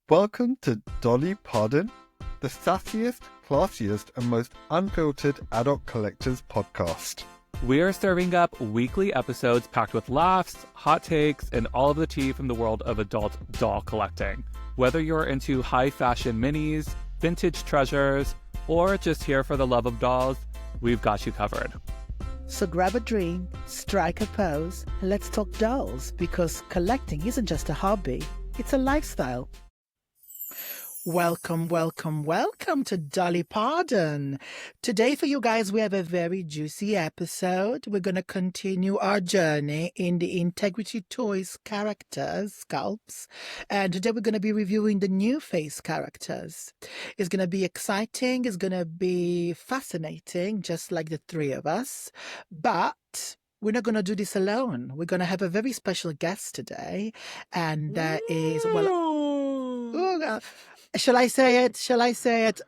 Welcome to Dolly Pardon, the sassiest, classiest, and most unfiltered adult collectors podcast. We are serving up weekly episodes packed with laughs, hot takes, and all of the tea from the world of adult doll collecting. Whether you're into high fashion minis, vintage treasures, or just here for the love of dolls, we've got you covered. So grab a drink, strike a pose, and let's talk dolls, because collecting isn't just a hobby, it's a lifestyle. Welcome to Dolly Pardon. Today for you guys, we have a very juicy episode. We're going to continue our journey in the Integrity Toys characters, Sculpts. And today we're going to be reviewing the NUFACE characters. It's going to be exciting. It's going to be fascinating, just like the three of us. But we're not going to do this alone. We're going to have a very special guest today. And that is, shall I say it?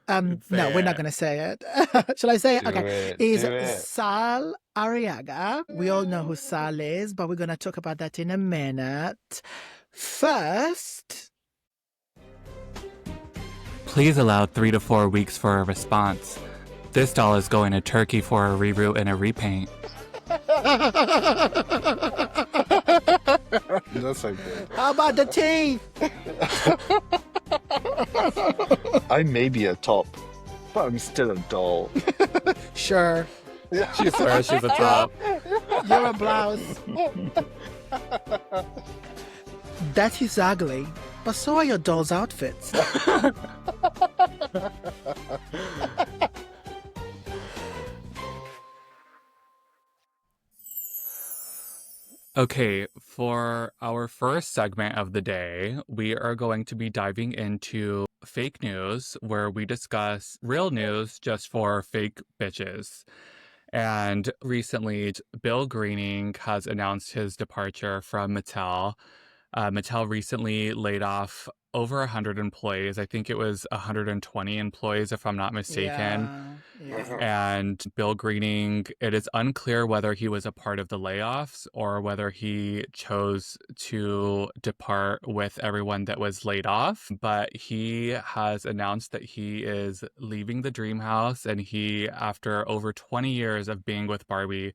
No, we're not going to say it. Shall I say it? Okay. Is Sal Arriaga. We all know who Sal is, but we're going to talk about that in a minute. First, Please allow 3 to 4 weeks for a response. This doll is going to Turkey for a reroute and a repaint. That's so good. how about the teeth? I may be a top, but I'm still a doll. Sure. She swears she's a top. You're a blouse. That is ugly, but so are your doll's outfits. Okay, for our first segment of the day, we are going to be diving into fake news, where we discuss real news just for fake bitches. And recently, Bill Greening has announced his departure from Mattel. Mattel recently laid off over 100 employees. I think it was 120 employees, if I'm not mistaken. Yeah. And Bill Greening, it is unclear whether he was a part of the layoffs or whether he chose to depart with everyone that was laid off. But he has announced that he is leaving the Dream House, and he, after over 20 years of being with Barbie,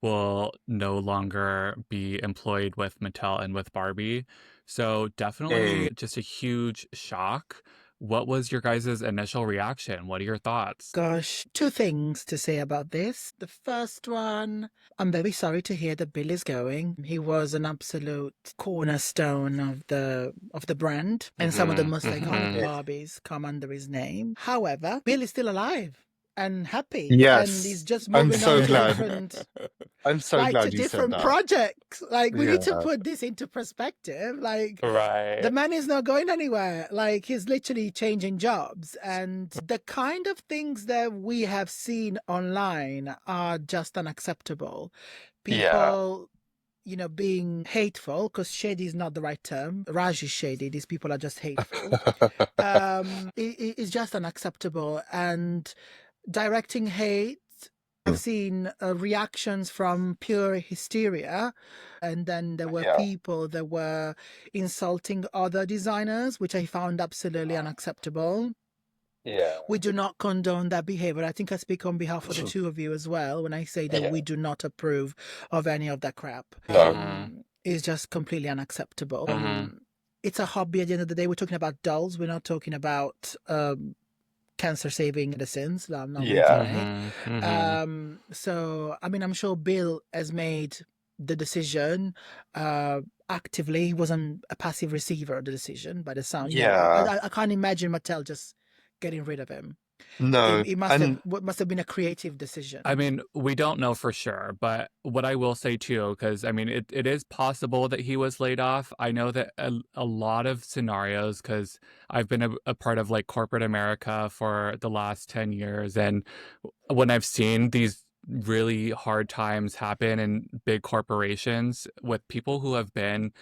will no longer be employed with Mattel and with Barbie. So definitely just a huge shock. What was your guys' initial reaction? What are your thoughts? Gosh, two things to say about this. The first one, I'm very sorry to hear that Bill is going. He was an absolute cornerstone of the brand, and some of the most iconic Barbies come under his name. However, Bill is still alive and happy. Yes. And he's just I'm moving so on to glad. different, I'm so to glad you said different that. projects. Like, we need to Yeah. put this into perspective. Like, Right. the man is not going anywhere. Like, he's literally changing jobs. And the kind of things that we have seen online are just unacceptable. People, being hateful, because shady is not the right term. Raj is shady. These people are just hateful. It's just unacceptable. And directing hate, I've seen reactions from pure hysteria, and then there were people that were insulting other designers, which I found absolutely unacceptable. Yeah. We do not condone that behavior. I think I speak on behalf of the two of you as well when I say that we do not approve of any of that crap. It's just completely unacceptable. It's a hobby at the end of the day. We're talking about dolls. We're not talking about cancer-saving medicines. I'm not So, I mean, I'm sure Bill has made the decision actively. He wasn't a passive receiver of the decision by the sound. I can't imagine Mattel just getting rid of him. No. It must have been a creative decision. I mean, we don't know for sure, but what I will say too, because I mean, it is possible that he was laid off. I know that a lot of scenarios, because I've been a part of like corporate America for the last 10 years. And when I've seen these really hard times happen in big corporations with people who have been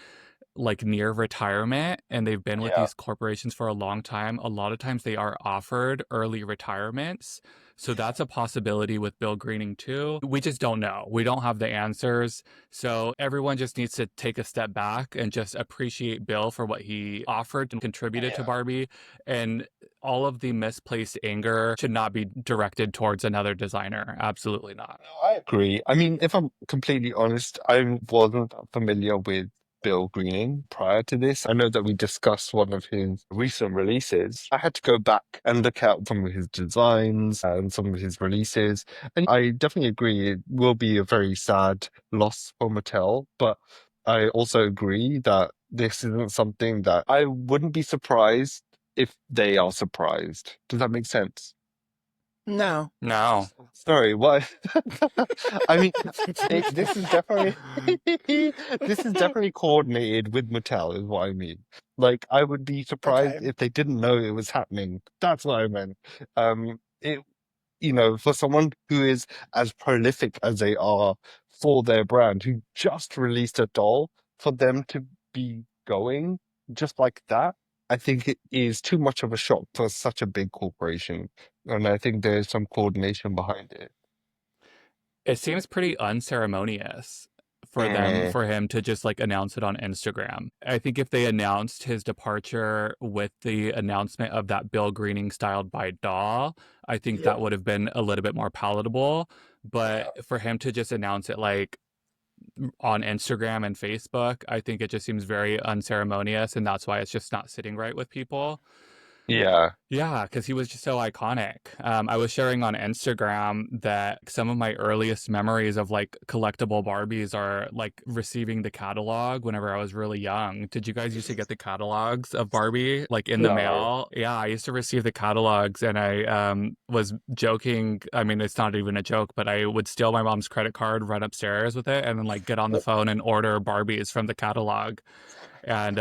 like near retirement and they've been with Yeah. these corporations for a long time, a lot of times they are offered early retirements. So that's a possibility with Bill Greening too. We just don't know. We don't have the answers. So everyone just needs to take a step back and just appreciate Bill for what he offered and contributed to Yeah. Barbie. And all of the misplaced anger should not be directed towards another designer. Absolutely not. No, I agree. I mean, if I'm completely honest, I wasn't that familiar with Bill Greening prior to this. I know that we discussed one of his recent releases. I had to go back and look at some of his designs and some of his releases. And I definitely agree it will be a very sad loss for Mattel, but I also agree that this isn't something that I wouldn't be surprised if they are surprised. Does that make sense? No. No. Sorry, what? I mean, this is definitely this is definitely coordinated with Mattel, is what I mean. Like, I would be surprised Okay. if they didn't know it was happening. That's what I meant. It, for someone who is as prolific as they are for their brand, who just released a doll, for them to be going just like that, I think it is too much of a shock for such a big corporation. And I think there's some coordination behind it. It seems pretty unceremonious Mm, for him to just like announce it on Instagram. I think if they announced his departure with the announcement of that Bill Greening styled by doll, I think yeah, that would have been a little bit more palatable. yeah, But for him to just announce it like on Instagram and Facebook, I think it just seems very unceremonious, and that's why it's just not sitting right with people. yeah, Yeah, because he was just so iconic. I was sharing on Instagram that some of my earliest memories of like collectible Barbies are like receiving the catalog whenever I was really young. Did you guys used to get the catalogs of Barbie like in the no. mail? Yeah, I used to receive the catalogs and I was joking. I mean, it's not even a joke, but I would steal my mom's credit card, run upstairs with it, and then like get on the phone and order Barbies from the catalog. And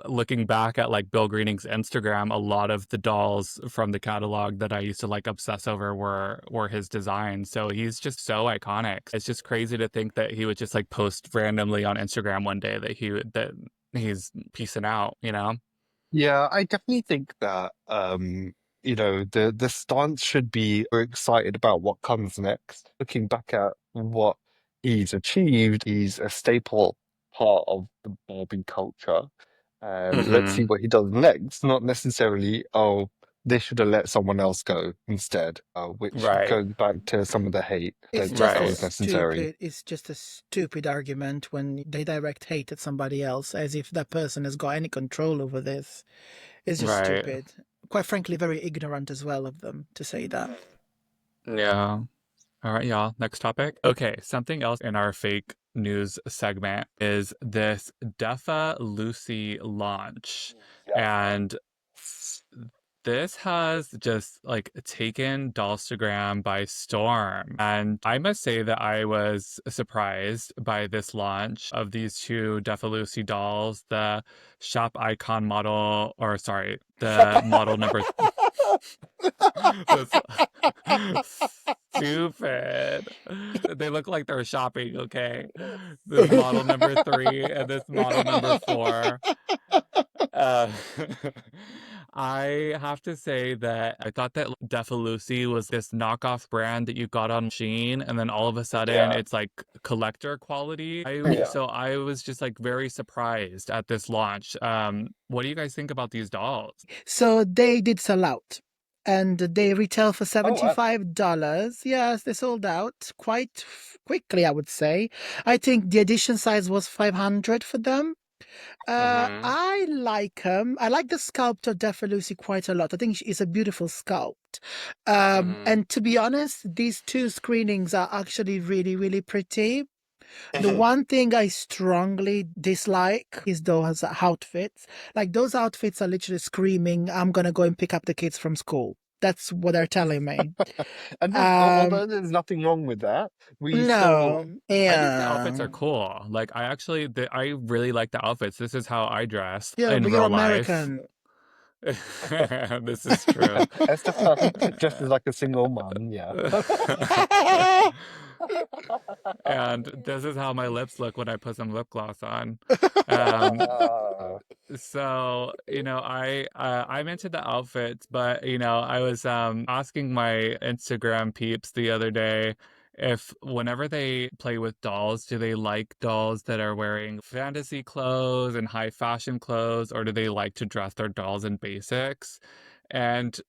looking back at like Bill Greening's Instagram, a lot of the dolls from the catalog that I used to like obsess over were his designs. So he's just so iconic. It's just crazy to think that he would just like post randomly on Instagram one day that he's peacing out, you know? Yeah, I definitely think that the stance should be we're excited about what comes next. Looking back at what he's achieved, he's a staple part of the Barbie culture. And let's see Mm-hmm. what he does next. Not necessarily, oh, they should have let someone else go instead, which Right. goes back to some of the hate It's that just a Right. was necessary. stupid. It's just a stupid argument when they direct hate at somebody else, as if that person has got any control over this. It's just Right. stupid. Quite frankly, very ignorant as well of them to say that. Yeah. All right, y'all. Next topic. Okay, something else in our fake news segment is this Defa Lucy launch. Yeah. And this has just like taken dollstagram by storm. And I must say that I was surprised by this launch of these two Defa Lucy dolls, the shop icon model, or sorry, the model number. That's stupid. They look like they're shopping, okay? This model number 3 and this model number 4. Uh, I have to say that I thought that Defalucy was this knockoff brand that you got on Shein, and then all of a sudden Yeah. it's like collector quality. Yeah. So I was just like very surprised at this launch. What do you guys think about these dolls? So they did sell out. And they retail for Oh, wow. $75. Yes, they sold out quite quickly, I would say. I think the edition size was 500 for them. Mm-hmm. I like I like the sculpt of Defalucy quite a lot. I think it's a beautiful sculpt. Mm-hmm. And to be honest, these two screenings are actually really, really pretty. The Mhm. one thing I strongly dislike is those outfits. Like those outfits are literally screaming, "I'm gonna go and pick up the kids from school." That's what they're telling me. And Um, although there's nothing wrong with that, we still, no, I think the outfits yeah, are cool. Like I really like the outfits. This is how I dress yeah, in but you're real life. American. This is true. Estefan just as like a single mom, yeah. And this is how my lips look when I put some lip gloss on. Um, Ah. so I'm into the outfits, but I was asking my Instagram peeps the other day if whenever they play with dolls, do they like dolls that are wearing fantasy clothes and high fashion clothes, or do they like to dress their dolls in basics? And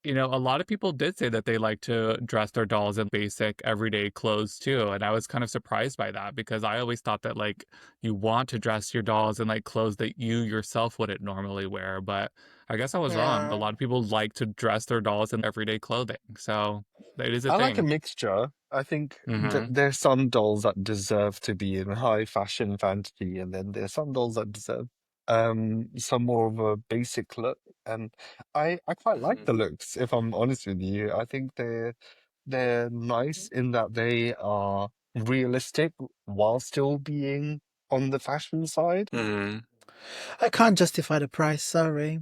a lot of people did say that they like to dress their dolls in basic everyday clothes too. And I was kind of surprised by that because I always thought that like you want to dress your dolls in like clothes that you yourself wouldn't normally wear. But I guess I was wrong. A Yeah. lot of people like to dress their dolls in everyday clothing. So it is a I like a thing. mixture. I think Mm-hmm. there's some dolls that deserve to be in high fashion fantasy, and then there's some dolls that deserve some more of a basic look. And I quite like the looks, if I'm honest with you. I think they're nice in that they are realistic while still being on the fashion side. Mm-hmm. I can't justify the price, sorry.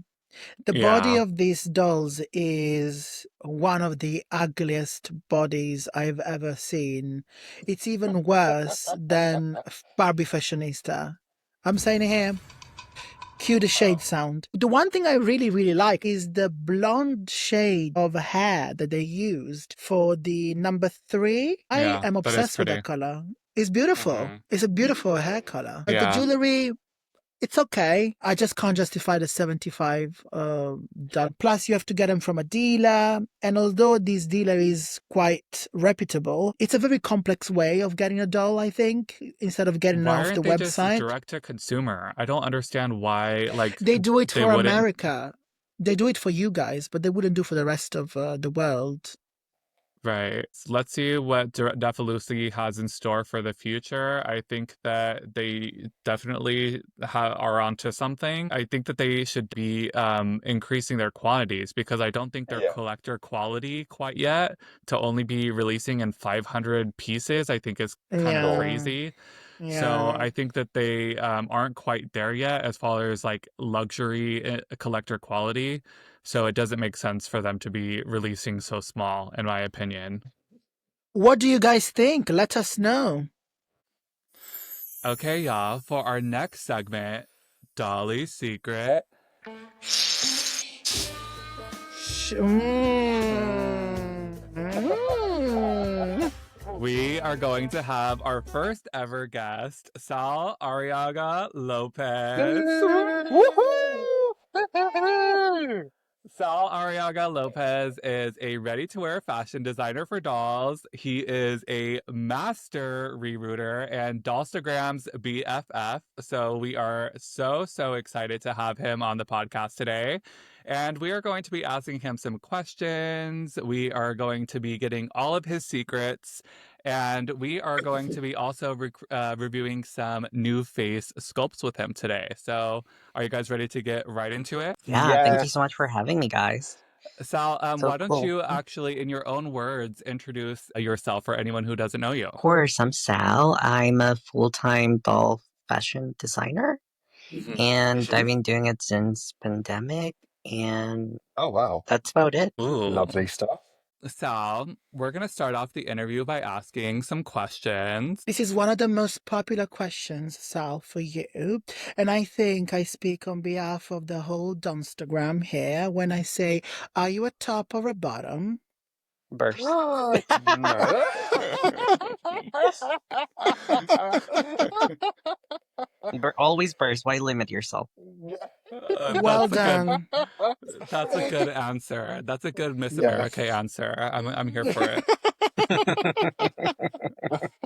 The body Yeah. of these dolls is one of the ugliest bodies I've ever seen. It's even worse than Barbie Fashionista. I'm saying it here. Cue the shade sound. The one thing I really, really like is the blonde shade of hair that they used for the number 3. I Yeah. am That is obsessed with pretty. that color. It's beautiful. Mm-hmm. It's a beautiful hair color. The Yeah. jewelry, it's okay. I just can't justify the 75 dollar. Plus, you have to get them from a dealer. And although this dealer is quite reputable, it's a very complex way of getting a doll, I think, instead of getting it Why off the aren't they just website. direct to consumer? I don't understand why, like, They do it they for wouldn't. America. They do it for you guys, but they wouldn't do for the rest of the world. Right. Let's see what Defalusi has in store for the future. I think that they definitely are onto something. I think that they should be increasing their quantities because I don't think they're Yeah. collector quality quite yet. To only be releasing in 500 pieces, I think is kind of Sure. crazy. So Yeah. I think that they aren't quite there yet as far as like luxury collector quality. So it doesn't make sense for them to be releasing so small, in my opinion. What do you guys think? Let us know. Okay, y'all, for our next segment, Dolly's Secret. We are going to have our first ever guest, Sal Arriaga Lopez. Woohoo! Sal Arriaga Lopez is a ready-to-wear fashion designer for dolls. He is a master rerouter and dollstagram's BFF. So we are so excited to have him on the podcast today. And we are going to be asking him some questions. We are going to be getting all of his secrets. And we are going to be also reviewing some NUFACE sculpts with him today. So are you guys ready to get right into it? Yeah, thank you so Yes. much for having me, guys. Sal, So why don't cool. you actually, in your own words, introduce yourself for anyone who doesn't know you? Of course, I'm Sal. I'm a full-time doll fashion designer, and I've been doing it since pandemic, and Oh, wow. that's about it. Ooh. Lovely stuff. Sal, we're going to start off the interview by asking some questions. This is one of the most popular questions, Sal, for you. And I think I speak on behalf of the whole Donstagram here when I say, are you a top or a bottom? Burst. No. Always burst. Why limit yourself? Well done. That's a good answer. That's a good Miss Yeah. America answer. I'm here for it.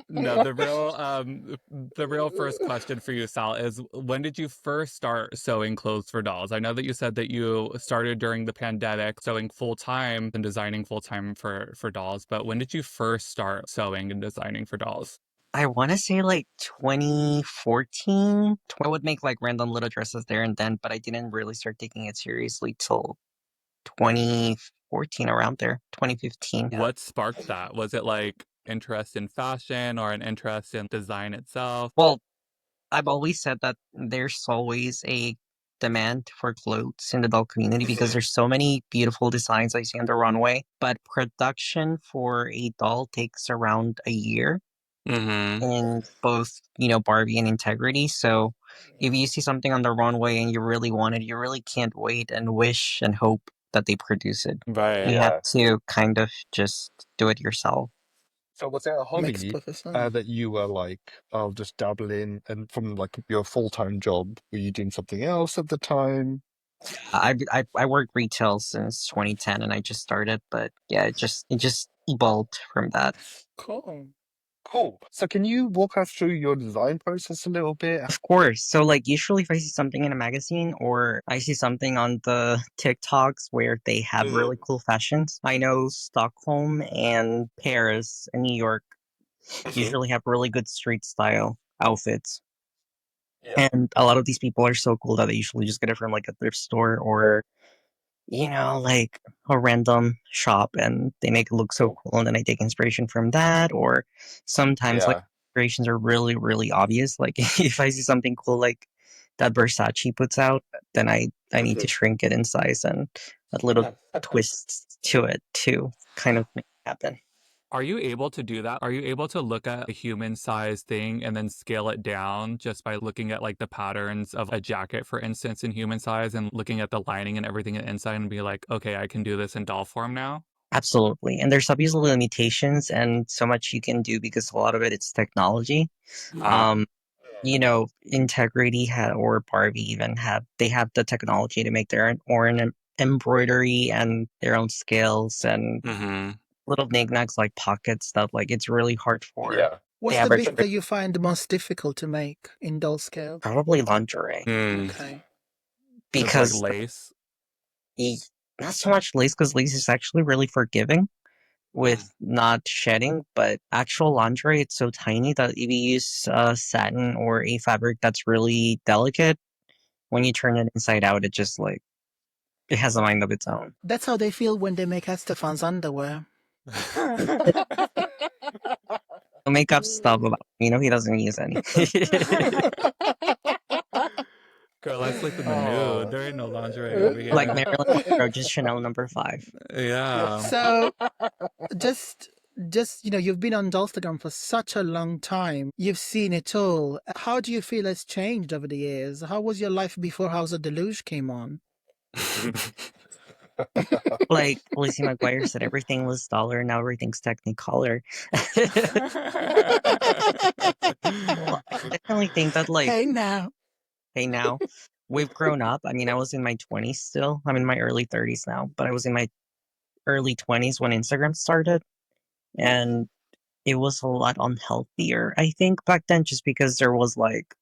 No, the real first question for you, Sal, is when did you first start sewing clothes for dolls? I know that you said that you started during the pandemic, sewing full time and designing full time for dolls. But when did you first start sewing and designing for dolls? I want to say like 2014. I would make like random little dresses there and then, but I didn't really start taking it seriously till 2014, around there, 2015. What sparked that? Was it like interest in fashion or an interest in design itself? Well, I've always said that there's always a demand for clothes in the doll community because there's so many beautiful designs I see on the runway. But production for a doll takes around a year Mm-hmm. in both, Barbie and Integrity. So if you see something on the runway and you really want it, you really can't wait and wish and hope that they produce it. Right. You have to kind of just do it yourself. So was it a Makes hobby perfect sense. that you were like, I'll just dabble in, and from like your full-time job, were you doing something else at the time? I worked retail since 2010 and I just started, but yeah, it just evolved from that. Cool. Cool. So can you walk us through your design process a little bit? Of course. So like usually if I see something in a magazine or I see something on the TikToks where they have really cool fashions, I know Stockholm and Paris and New York usually have really good street style outfits. Yeah. And a lot of these people are so cool that they usually just get it from like a thrift store or, like a random shop and they make it look so cool. And then I take inspiration from that. Or sometimes like Yeah. inspirations are really, really obvious. Like if I see something cool like that Versace puts out, then I need to shrink it in size and a little twist to it to kind of make it happen. Are you able to do that? Are you able to look at a human size thing and then scale it down just by looking at like the patterns of a jacket, for instance, in human size and looking at the lining and everything inside and be like, okay, I can do this in doll form now? Absolutely. And there's obviously limitations and so much you can do because a lot of it it's technology. Ah. Integrity or Barbie even they have the technology to make their own embroidery and their own scales and Mm-hmm. little knickknacks like pocket stuff. Like it's really hard for Yeah. the What's the average bit that you find the most difficult to make in doll scale? probably lingerie Mm. Okay. It's like because lace. e- not so much lace because lace is actually really forgiving with not shedding, but actual lingerie it's so tiny that if you use satin or a fabric that's really delicate, when you turn it inside out, it just like it has a mind of its own. That's how they feel when they make Estefan's underwear. The makeup stuff about he doesn't use any. Girl, I sleep in the nude. Oh. There ain't no lingerie over Like here. Marilyn Monroe, just Chanel number 5. Yeah. So just you've been on Dollstagram for such a long time. You've seen it all. How do you feel it's changed over the years? How was your life before House of Deluge came on? Like Lizzie McGuire said, everything was dollar, now everything's Technicolor. Well, I definitely think that like Hey now. hey now we've grown up. I mean, I was in my 20s still. I'm in my early 30s now, but I was in my early 20s when Instagram started, and it was a lot unhealthier, I think, back then, just because there was like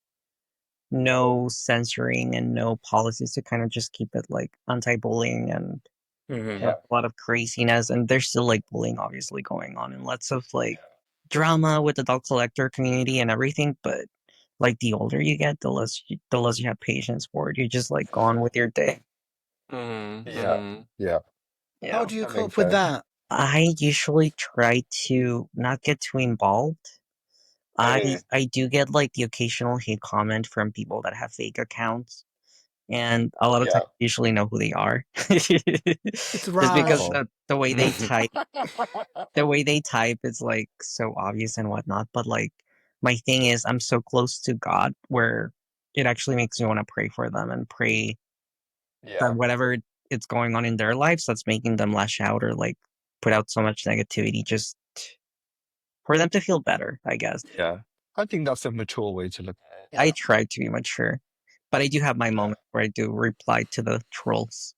no censoring and no policies to kind of just keep it like anti-bullying and Mhm. a lot of craziness. And there's still like bullying obviously going on and lots of like drama with the doll collector community and everything. But like the older you get, the less you have patience for it. You just like go on with your day. Mhm. Yeah. Mhm. Yeah. How Yeah. do you That makes cope with sense. that? I usually try to not get too involved. I do get like the occasional hate comment from people that have fake accounts, and a lot of times Yeah. I usually know who they are. It's Just because Raj. Oh. the way they type is like so obvious and whatnot. But like my thing is, I'm so close to God where it actually makes me want to pray for them and pray that Yeah. whatever it's going on in their lives that's making them lash out or like put out so much negativity, just for them to feel better, I guess. Yeah. I think that's a mature way to look at it. I try to be mature, but I do have my Yeah. moments where I do reply to the trolls.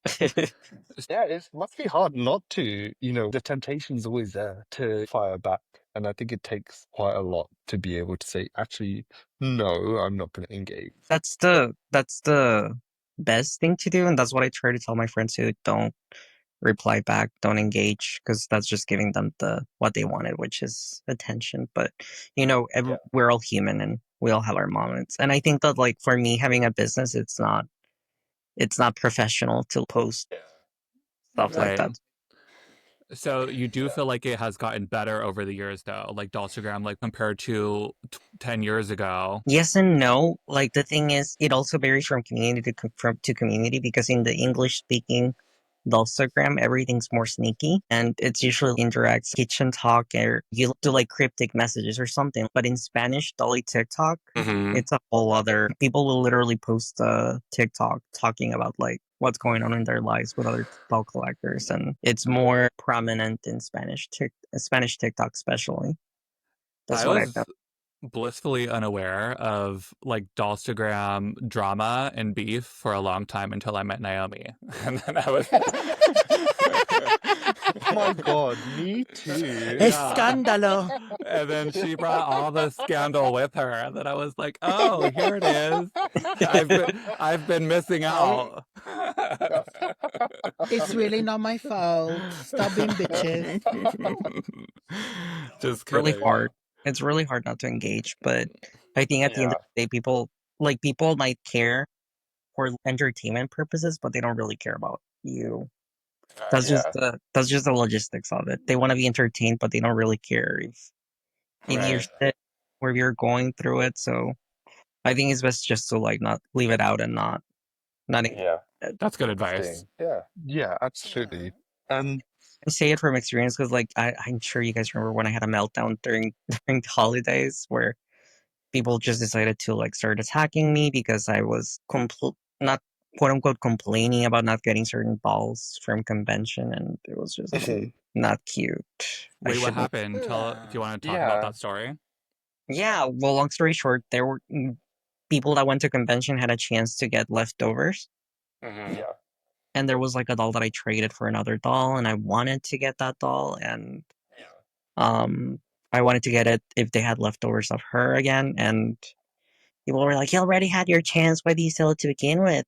Yeah, it must be hard not to, the temptation's always there to fire back. And I think it takes quite a lot to be able to say, actually, no, I'm not going to engage. That's the best thing to do, and that's what I try to tell my friends who don't reply back, don't engage, because that's just giving them what they wanted, which is attention. But Yeah. we're all human and we all have our moments. And I think that like for me having a business, it's not professional to post stuff like Right. that. So you do feel like it has gotten better over the years, though, like dollstagram, like compared to 10 years ago. Yes and no. Like the thing is, it also varies from community to community, because in the English speaking dollstagram, everything's more sneaky, and it's usually indirect kitchen talk, or you do like cryptic messages or something. But in Spanish, Dolly TikTok, it's a whole other. People will literally post a TikTok talking about like what's going on in their lives with other doll collectors, and it's more prominent in Spanish TikTok, especially. That's I what I've was blissfully unaware of like dollstagram drama and beef for a long time until I met Naomi. And then I was Oh my god, me too. Escándalo. And then she brought all the scandal with her. And then I was like, oh, here it is. I've been missing out. It's really not my fault. Stop being bitches. Just really kidding. hard. It's really hard not to engage, but I think at the end of the day, people might care for entertainment purposes, but they don't really care about you. That's just the logistics of it. They want to be entertained, but they don't really care if you're sick or if you're going through it. So I think it's best just to like not leave it out and not Yeah. That's good advice. Yeah, absolutely. And I say it from experience, because like I'm sure you guys remember when I had a meltdown during the holidays, where people just decided to like start attacking me because I was not quote unquote complaining about not getting certain balls from convention, and it was just not cute. Wait, what happened? Do you want to talk about that story? Yeah, well, long story short, there were people that went to convention had a chance to get leftovers. yeah. And there was like a doll that I traded for another doll, and I wanted to get that doll, and I wanted to get it if they had leftovers of her again, and people were like, "You already had your chance. Why do you sell it to begin with?"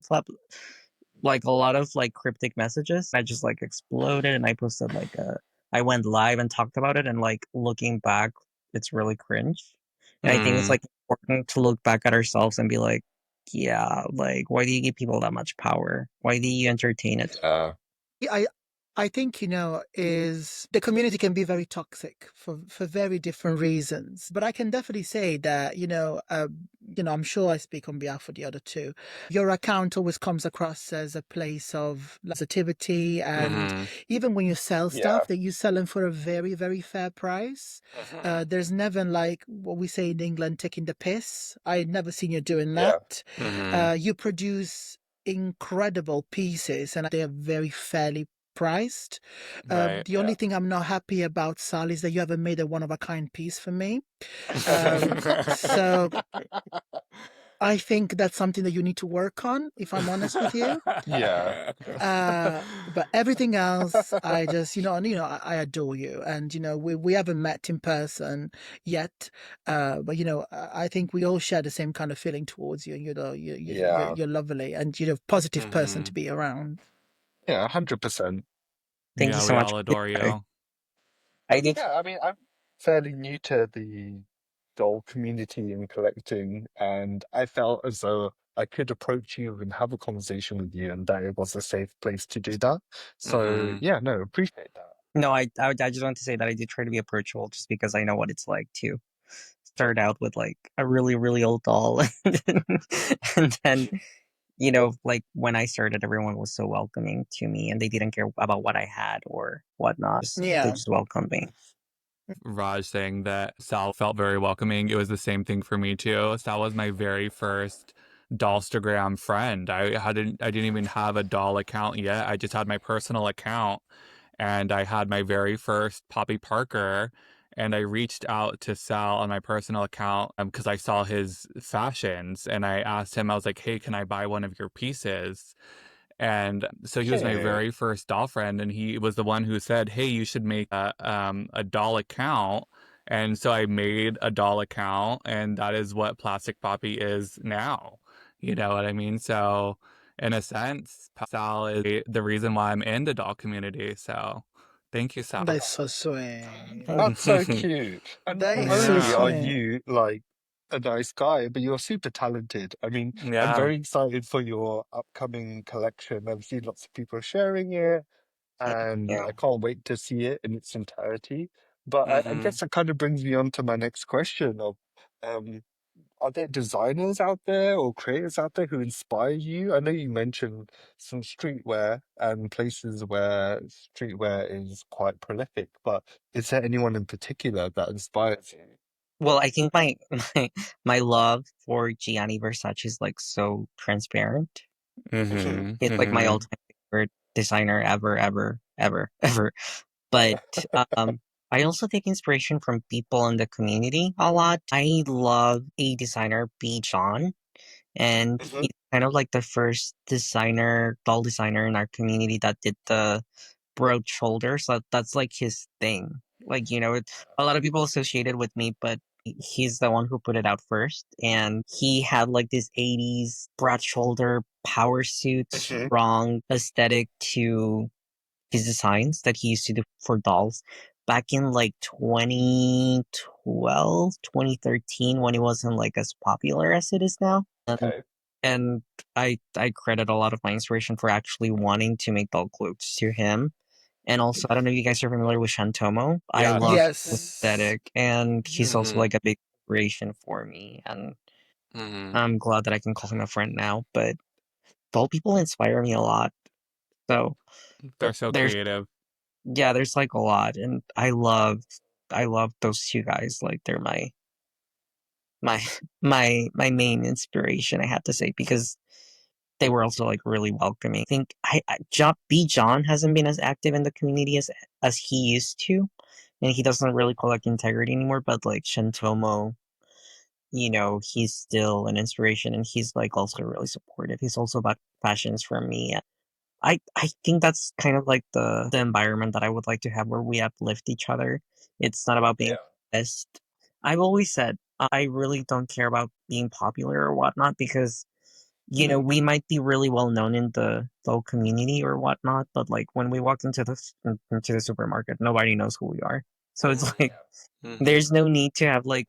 Like a lot of like cryptic messages. I just like exploded, and I posted like I went live and talked about it, and like looking back, it's really cringe. And I think it's like important to look back at ourselves and be like, yeah, like why do you give people that much power? Why do you entertain it? I think, is the community can be very toxic for very different reasons. But I can definitely say that, I'm sure I speak on behalf of the other two. Your account always comes across as a place of positivity. And even when you sell stuff, that you sell them for a very, very fair price. There's never like what we say in England, taking the piss. I'd never seen you doing that. You produce incredible pieces, and they are very fairly priced. The only thing I'm not happy about, Sal, is that you haven't made a one-of-a-kind piece for me. So I think that's something that you need to work on, if I'm honest with you. But everything else, I just, I adore you. And, we haven't met in person yet. But, I think we all share the same kind of feeling towards you. You're lovely, and, positive person to be around. Yeah, 100%. Thank you so much. We all adore you. I did. Yeah, I mean, I'm fairly new to the doll community and collecting, and I felt as though I could approach you and have a conversation with you, and that it was a safe place to do that. So, yeah, no, appreciate that. No, I just want to say that I did try to be approachable, just because I know what it's like to start out with like a really, really old doll. And then, like when I started, everyone was so welcoming to me, and they didn't care about what I had or whatnot. They just welcomed me. Raj saying that Sal felt very welcoming. It was the same thing for me too. Sal was my very first dollstagram friend. I didn't even have a doll account yet. I just had my personal account, and I had my very first Poppy Parker. And I reached out to Sal on my personal account because I saw his fashions, and I asked him, I was like, hey, can I buy one of your pieces? And so he was my very first doll friend, and he was the one who said, hey, you should make a doll account. And so I made a doll account, and that is what Plastic Poppy is now. You know what I mean? So in a sense, Sal is the reason why I'm in the doll community. So thank you, Sal. That's so sweet. That's so cute. And That not is so only are sweet. you like a nice guy, but you're super talented. I mean, I'm Yeah. very excited for your upcoming collection. I've seen lots of people sharing it. and Mm-hmm. I can't wait to see it in its entirety. But I Mm-hmm. guess that kind of brings me on to my next question of, um, are there designers out there or creators out there who inspire you? I know you mentioned some streetwear and places where streetwear is quite prolific, but is there anyone in particular that inspires you? Well, I think my my love for Gianni Versace is like so transparent. Mm-hmm. He's like my Mm-hmm. all-time favorite designer ever, ever, ever, ever. But I also take inspiration from people in the community a lot. I love a designer, B. John, and Mhm. he's kind of like the first designer, doll designer in our community that did the broad shoulders. So that's like his thing. Like, a lot of people associate it with me, but he's the one who put it out first. And he had like this 80s broad shoulder power suit, Mhm. strong aesthetic to his designs that he used to do for dolls back in like 2012, 2013, when it wasn't like as popular as it is now. Okay. And I credit a lot of my inspiration for actually wanting to make doll clothes to him. And also, I don't know if you guys are familiar with Shantomo. I love Yes. his Yes. aesthetic, and he's also Mm-hmm. like a big inspiration for me. And Mm-hmm. I'm glad that I can call him a friend now. But doll people inspire me a lot. So They're so there's creative. yeah, there's like a lot, and I love those two guys. Like they're my my main inspiration. I have to say because they were also like really welcoming. I think B John hasn't been as active in the community as he used to, and he doesn't really collect integrity anymore. But like Shantomo, he's still an inspiration, and he's like also really supportive. He's also about passions from me. I think that's kind of like the environment that I would like to have where we uplift each other. It's not about being best. I've always said I really don't care about being popular or whatnot because we might be really well known in the local community or whatnot, but like when we walk into the supermarket, nobody knows who we are. So it's like Mm-hmm. there's no need to have like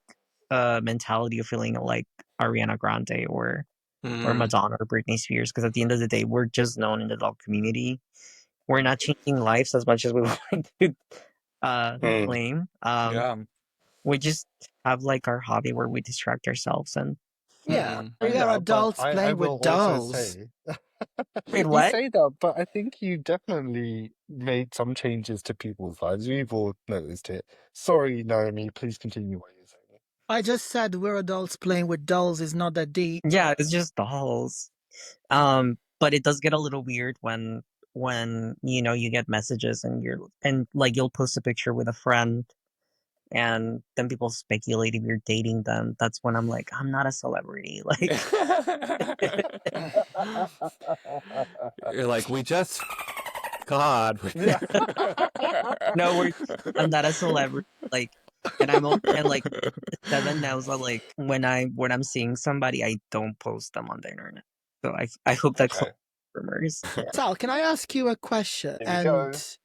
a mentality of feeling like Ariana Grande or Mm-hmm. Madonna or Britney Spears, because at the end of the day, we're just known in the adult community. We're not changing lives as much as we would like to Mm. claim. Yeah. We just have like our hobby where we distract ourselves and Yeah. Mm-hmm. We are Yeah, but adults I playing will with also dolls. say, wait, you what? say that, but I think you definitely made some changes to people's lives. We've all noticed it. Sorry, Naomi, please continue what you're saying. I just said we're adults playing with dolls is not that deep. Yeah, it's just dolls. But it does get a little weird when you get messages and like you'll post a picture with a friend and then people speculate if you're dating them. That's when I'm like, I'm not a celebrity. Like You're like, we just God. Yeah. no, I'm not a celebrity. Like, and like 7 knows that like when I'm seeing somebody, I don't post them on the internet. So I hope that Okay, rumors. Yeah. Sal, can I ask you a question? here we go. And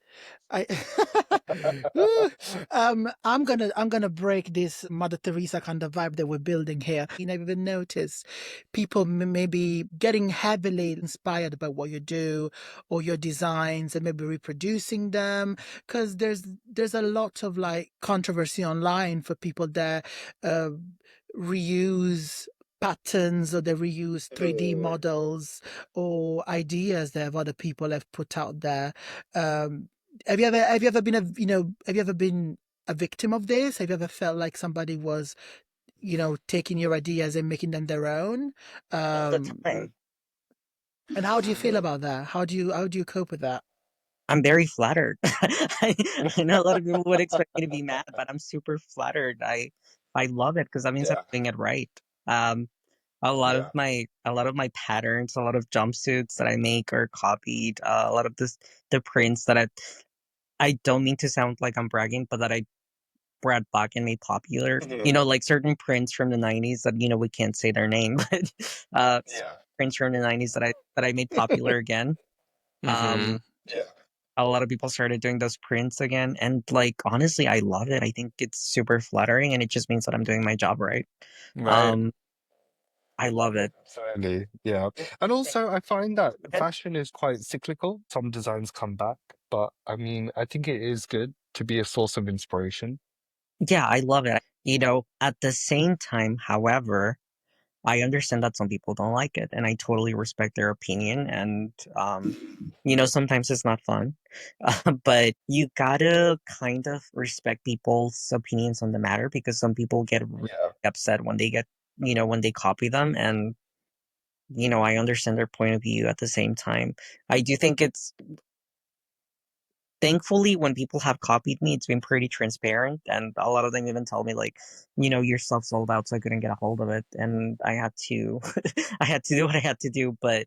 I I'm gonna break this Mother Teresa kind of vibe that we're building here. You never even noticed people maybe getting heavily inspired by what you do or your designs and maybe reproducing them because there's a lot of like controversy online for people that uh, reuse patterns or they reuse 3D models or ideas that other people have put out there. Um, have you ever been have you ever been a victim of this? Have you ever felt like somebody was, taking your ideas and making them their own? All the Um, time. and how do you feel about that? How do you cope with that? I'm very flattered. I know a lot of people would expect me to be mad, but I'm super flattered. I love it because that means I'm Yeah, doing it right. Um, yeah. a lot of my patterns, a lot of jumpsuits that I make are copied. A lot of the prints that I don't mean to sound like I'm bragging, but that I brought back and made popular. Mhm. Like certain prints from the '90s that we can't say their name, but Yeah. prints from the '90s that I made popular again. Mm-hmm. Um, Yeah. a lot of people started doing those prints again, and like honestly, I love it. I think it's super flattering, and it just means that I'm doing my job right. Right. Um, I love it. Absolutely. Yeah. And also, I find that fashion is quite cyclical. Some designs come back, but I mean, I think it is good to be a source of inspiration. Yeah, I love it. At the same time, however, I understand that some people don't like it, and I totally respect their opinion. And sometimes it's not fun, but you gotta kind of respect people's opinions on the matter because some people get really Yeah. upset when they when they copy them, and I understand their point of view at the same time. I do think it's thankfully when people have copied me, it's been pretty transparent, and a lot of them even tell me like, your stuff sold out, so I couldn't get a hold of it, and I had to, I had to do what I had to do. But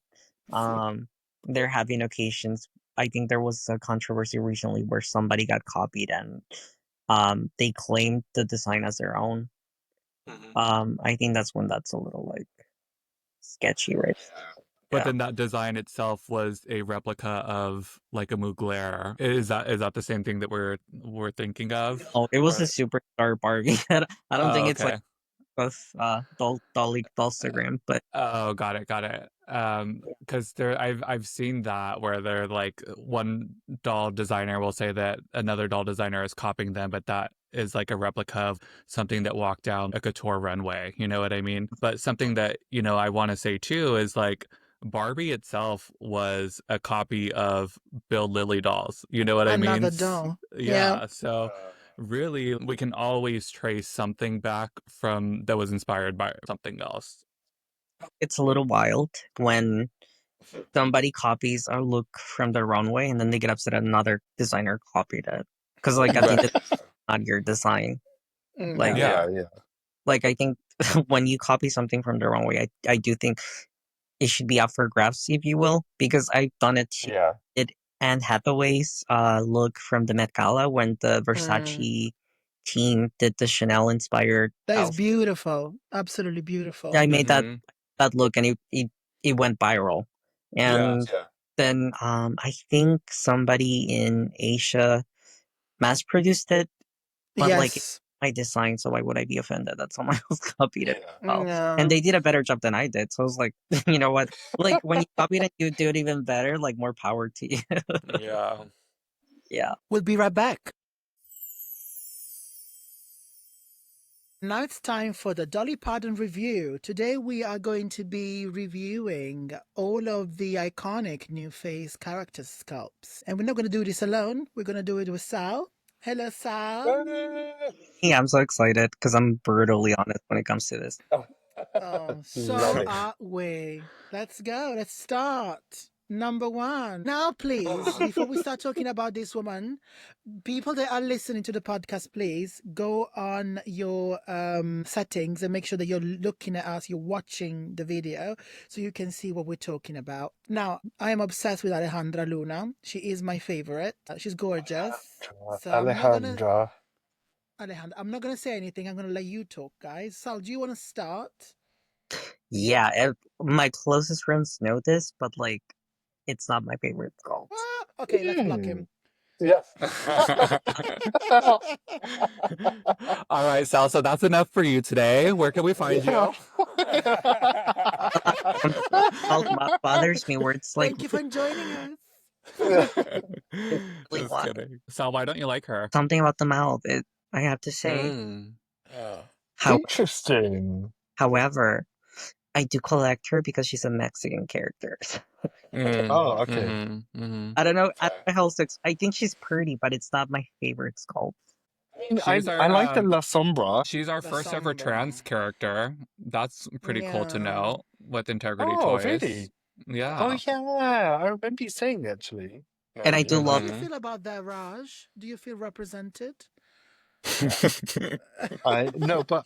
there have been occasions. I think there was a controversy recently where somebody got copied and they claimed the design as their own. I think that's when that's a little like sketchy, right? But Yeah. then that design itself was a replica of like a Mugler. Is that the same thing that we're thinking of? Oh, it was a Right. superstar Barbie. I don't Oh, think it's like okay. with Dolly dollstagram, but Oh, got it. Because I've seen that where they're like one doll designer will say that another doll designer is copying them, but that is like a replica of something that walked down a couture runway. You know what I mean? But something that I want to say too is like Barbie itself was a copy of Bill Lilly dolls. You know what I mean? Another doll. Yeah. Yeah. So really, we can always trace something back from that was inspired by something else. it's a little wild when somebody copies a look from the runway and then they get upset at another designer copied it. Because like at the end of Right. the day, it's not your design. Like Yeah. like I think when you copy something from the runway, I do think it should be up for grabs, if you will, because I've done it too. Yeah. It Anne Hathaway's look from the Met Gala when the Mm. Versace team did the Chanel inspired That is outfit. beautiful. Absolutely beautiful. I made Mhm. that look and it went viral. Yeah. And then I think somebody in Asia mass produced it, but like Yes. my design, so why would I be offended that someone else copied it? Well, No. and they did a better job than I did. So I was like, you know what? Like when you copied it, you do it even better. Like more power to you. Yeah. Yeah. We'll be right back. Now it's time for the Dolly Parton review. Today we are going to be reviewing all of the iconic NUFACE character sculpts. And we're not going to do this alone. We're going to do it with Sal. Hello, Sal. Yeah, I'm so excited because I'm brutally honest when it comes to this. Oh, so Love it. are we. Let's go. Let's start. Number one. Now, please, before we start talking about this woman, people that are listening to the podcast, please go on your settings and make sure that you're looking at us, you're watching the video so you can see what we're talking about. Now, I am obsessed with Alejandra Luna. She is my favorite. She's gorgeous. So Alejandra. I'm not gonna say anything. I'm gonna let you talk, guys. Sal, do you want to start? Yeah, my closest friends know this, but like, it's not my favorite sculpt. Okay, let's block him. Yeah. All right, Sal. So that's enough for you today. Where can we find you? What bothers me where it's like Thank you for joining us. really Just kidding. Sal, why don't you like her? something about the mouth. I have to say. Mm. Interesting. However, I do collect her because she's a Mexican character. Oh, okay. I don't know. I don't know how else to I think she's pretty, but it's not my favorite sculpt. I She's I like the La Sombra. she's our The first ever Sombra. trans character. That's pretty cool to Yeah. know with Integrity Oh, Toys. really? Yeah. Oh, yeah. I remember you saying actually. And I do How love do you feel about that, Raj? Do you feel represented? I no, but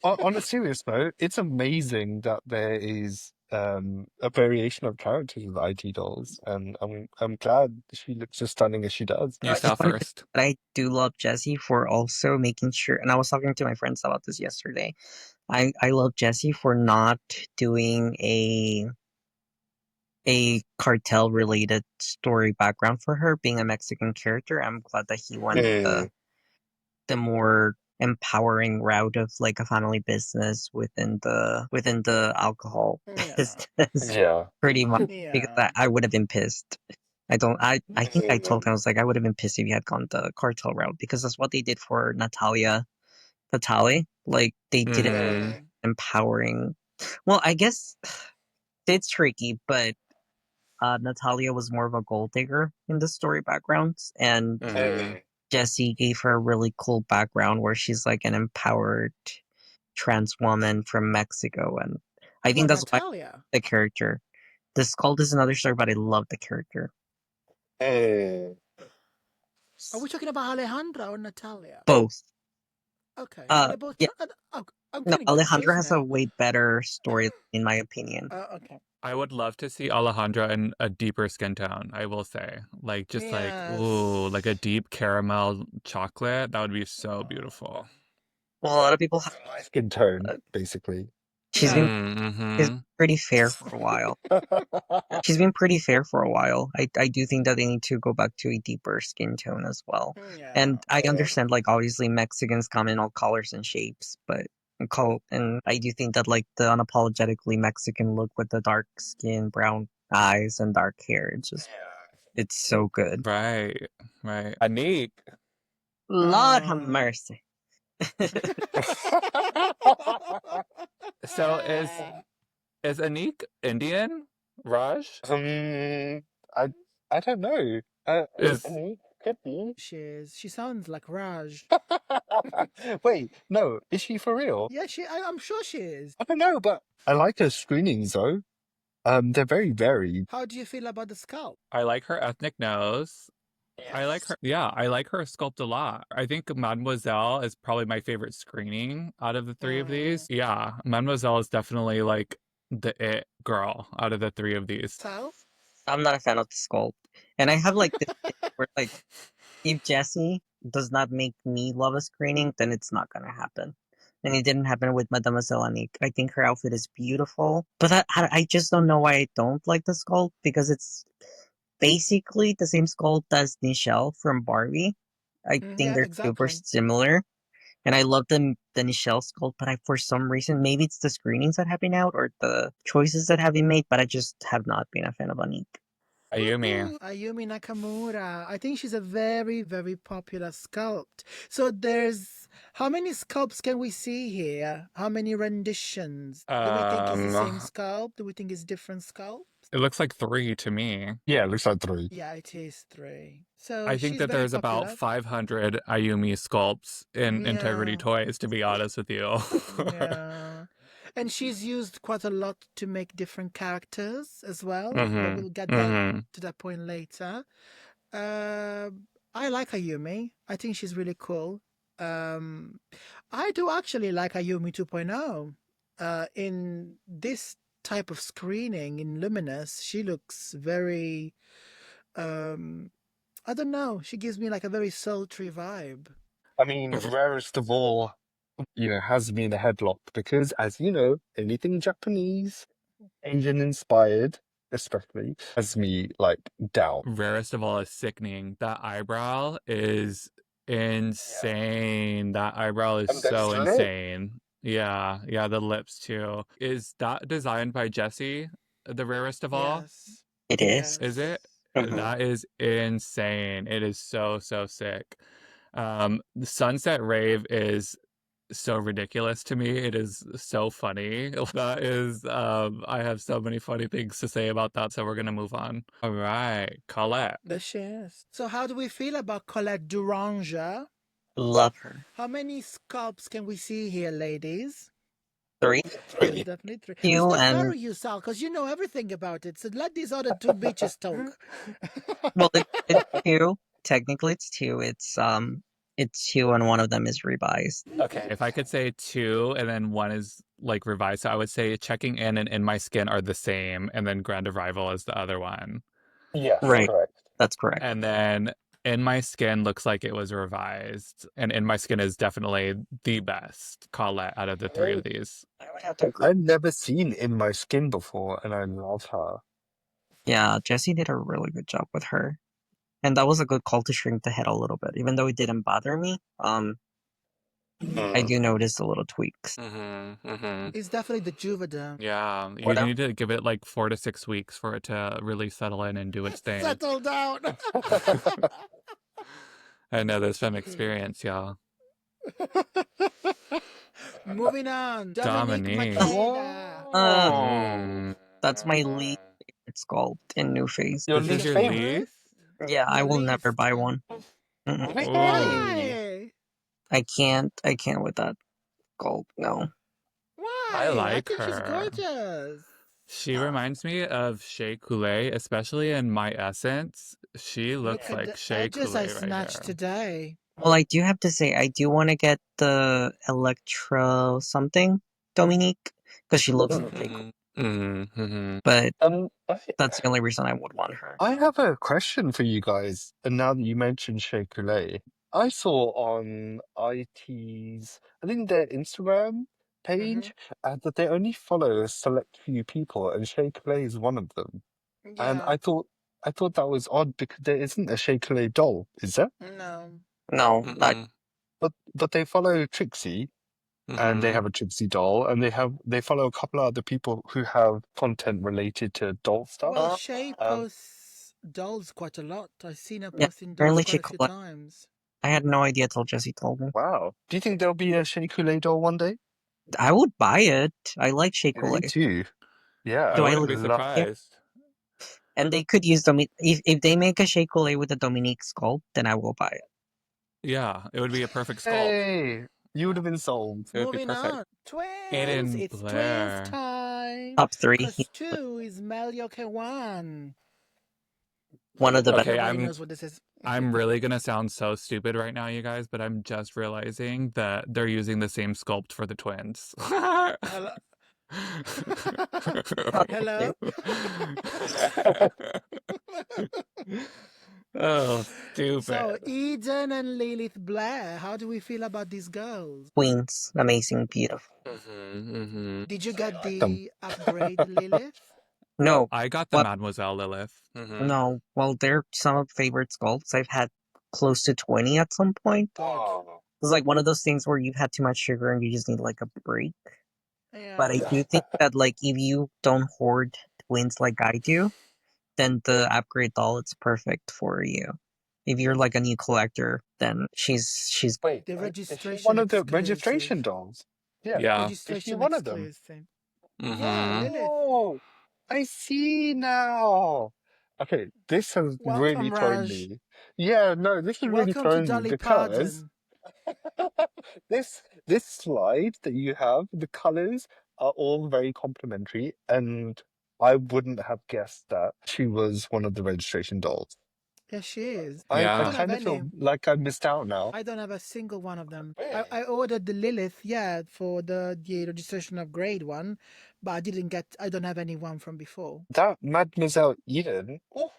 on a serious note, it's amazing that there is a variation of characters with IT dolls, and I'm glad she looks as stunning as she does. You it's saw funny first. that I do love Jessie for also making sure, and I was talking to my friends about this yesterday. I love Jessie for not doing a cartel related story background for her being a Mexican character. I'm glad that he went Mm. the more empowering route of like a family business within the alcohol Yeah. business Yeah. pretty much because Yeah. I would have been pissed. I think I told him, I was like, I would have been pissed if you had gone the cartel route, because that's what they did for Natalia Fatale. Like, they did it Mhm. Yeah. empowering. Well, I guess it's tricky, but Natalia was more of a gold digger in the story background, and Mhm. Jesse gave her a really cool background where she's like an empowered trans woman from Mexico, and I think Well, that's why Natalia. the character. The Sculpt is another story, but I love the character. Are we talking about Alejandra or Natalia? Both. Okay, so they're both. Yeah, I'm no, getting Alejandra confused has a now. way better story, in my opinion. Okay. I would love to see Alejandra in a deeper skin tone, I will say. Like, just like, ooh, like a Yes. deep caramel chocolate. That would be so beautiful. Well, a lot of people. My skin tone, Uh, basically. she's been Mm-hmm. pretty fair for a while. She's been pretty fair for a while. I do think that they need to go back to a deeper skin tone as well. Yeah. And I understand, like, obviously Mexicans come in all colors and shapes, but and I do think that, like, the unapologetically Mexican look with the dark skin, brown eyes, and dark hair, it's so good. Right. Anik. Lord have mercy. So is Anik Indian? Raj? I I don't know. Is Could be. She sounds like Raj. Wait, no, is she for real? Yeah, I'm sure she is. I don't know, but I like her screenings though. They're very varied. How do you feel about the scalp? I like her ethnic nose. I like her. Yeah, I like her sculpt a lot. I think Mademoiselle is probably my favorite screening out of the three of these. Yeah, Mademoiselle is definitely like the it girl out of the three of these. So? I'm not a fan of the sculpt. And I have, like, this thing where, like, if Jesse does not make me love a screening, then it's not gonna happen. And it didn't happen with Mademoiselle Annick. I think her outfit is beautiful, but I just don't know why I don't like the sculpt, because it's basically the same sculpt as Nichelle from Barbie. I think Yeah, they're super exactly. similar, and I love the Nichelle sculpt. But for some reason, maybe it's the screenings that have been out or the choices that have been made, but I just have not been a fan of Annick. Ayumi. Ayumi Nakamura. I think she's a very, very popular sculpt. So how many sculpts can we see here? How many renditions? Do we think it's the same sculpt? Do we think it's different sculpts? It looks like 3 to me. Yeah, it looks like 3. Yeah, it is 3. So I think she's that very there's about popular. 500 Ayumi sculpts in Integrity Yeah. Toys, to be honest with you. Yeah. And she's used quite a lot to make different characters as well, but Mm-hmm. we'll get Mm-hmm. to that point later. I like Ayumi. I think she's really cool. Um, I do actually like Ayumi 2.0. In this type of screening in Luminous, she looks very, I don't know, she gives me like a very sultry vibe. I mean, rarest of all, has me in a headlock because, as you know, anything Japanese, Asian inspired, especially, has me like down. Rarest of all is sickening. That eyebrow is insane. That eyebrow is And those so lips. insane. Yeah, the lips too. Is that designed by Jesse, the rarest of all? Yes. It is. Is it? Mhm. That is insane. It is so sick. The Sunset Rave is so ridiculous to me. It is so funny. That is, I have so many funny things to say about that, so we're gonna move on. All right, Colette. There she is. So how do we feel about Colette Duranger? Love her. How many sculpts can we see here, ladies? 3. There's definitely 3. It's You not fair and on you, Sal, because you know everything about it. So let these other 2 bitches talk. well, it's 2. Technically, it's 2. It's 2, and one of them is revised. Okay, if I could say 2 and then 1 is like revised, so I would say Checking In and In My Skin are the same, and then Grand Arrival is the other one. Yes, Right. correct. That's correct. And then In My Skin looks like it was revised, and In My Skin is definitely the best Colette out of the 3 of these. I would have to agree. I've never seen In My Skin before, and I love her. Yeah, Jessie did a really good job with her. And that was a good call to shrink the head a little bit, even though it didn't bother me. I do notice the little tweaks. It's definitely the Juvederm. Yeah, you What need to give it like 4 to 6 weeks for it to really settle in and do its thing. Settle down. I know this from experience, y'all. Moving on. Dominique. Makeda. That's my least favorite sculpt in NUFACE. Your This is least your favorite? least? Yeah, I The will never least. buy one. Mm-mm. Why? I can't with that sculpt. No. Why? I like think she's her. gorgeous. She reminds me of Shea Coulee, especially in My Essence. She looks Look at like the Shea edges I Coulee right snatched here. today. Well, I do have to say, I do want to get the Electro something Dominique because she looks fake. But that's the only reason I would want her. I have a question for you guys. And now that you mentioned Shea Coulee, I saw on IT's, I think their Instagram page, that they only follow a select few people, and Shea Coulee is one of them. And Yeah. I thought that was odd because there isn't a Shea Coulee doll, is there? No. No, But they follow Trixie, and they have a Trixie doll, and they follow a couple of other people who have content related to doll stuff. Well, Shay posts dolls quite a lot. I've seen her Yeah, posting dolls apparently quite she a few collect- times. I had no idea till Jesse told me. Wow. Do you think there'll be a Shea Coulee doll one day? I would buy it. I like Shea Me Coulee. too. Yeah, I Do I wouldn't be look- surprised. And they could use if they make a Shea Coulee with a Dominique sculpt, then I will buy it. Yeah, it would be a perfect sculpt. Hey, you would have been sold. It would be Moving perfect. on. Twins. Aiden It's Blair. twins time. Top 3. Plus 2 is Melioke 1. One of the best. Okay, Nobody knows what this is. I'm really gonna sound so stupid right now, you guys, but I'm just realizing that they're using the same sculpt for the twins. Hello. Hello. Oh, stupid. So, Eden and Lilith Blair, how do we feel about these girls? Queens. Amazing, beautiful. Did you get the upgrade, Lilith? No. I got the What? Mademoiselle Lilith. No. Well, they're some of favorite sculpts. I've had close to 20 at some point. Oh. It's like one of those things where you've had too much sugar and you just need like a break. Yeah. But I do think that like if you don't hoard twins like I do, then the upgrade doll it's perfect for you. If you're like a new collector, then she's Wait, The is she registration one of the exclusive. registration dolls? Yeah. Yeah. Is Registration she one of them? exclusive. Yeah, Lilith. Oh, I see now. Okay, this has really Welcome, thrown Raj. me. Yeah, no, this has really Welcome to thrown me Dolly because Pardon. this slide that you have, the colors are all very complimentary, and I wouldn't have guessed that she was one of the registration dolls. Yes, she is. I Yeah. don't kind have of feel any. like I missed out now. I don't have a single one of them. Really? I ordered the Lilith, yeah, for the registration upgrade one, but I don't have any one from before. That Mademoiselle Eden, oh,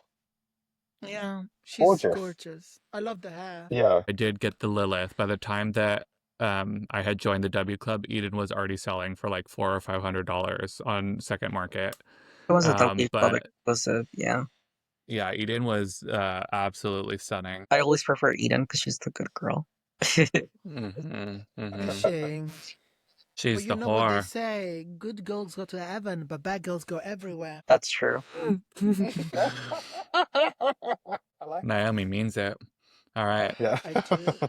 Yeah, she's gorgeous. gorgeous. I love the hair. Yeah. I did get the Lilith. By the time that I had joined the W Club, Eden was already selling for like $400 or $500 on Second Market. it was a W Club But exclusive, yeah. yeah, Eden was absolutely stunning. I always prefer Eden because she's the good girl. Is she? She's But you the know what they whore. say, good girls go to heaven, but bad girls go everywhere. That's true. Naomi means it. All right. Yeah. I do.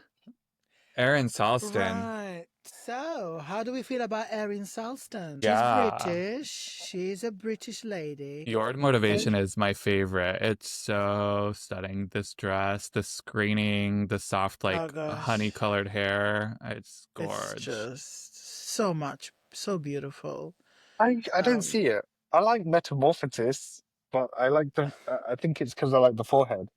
Erin Salston. Right. So, how do we feel about Erin Salston? Yeah. She's British. She's a British lady. Your motivation is my favorite. It's so stunning. This dress, the screening, the soft, like gosh. honey-colored hair. It's It's gorgeous. just so much, so beautiful. I don't see it. I like Metamorphosis, but I like I think it's because I like the forehead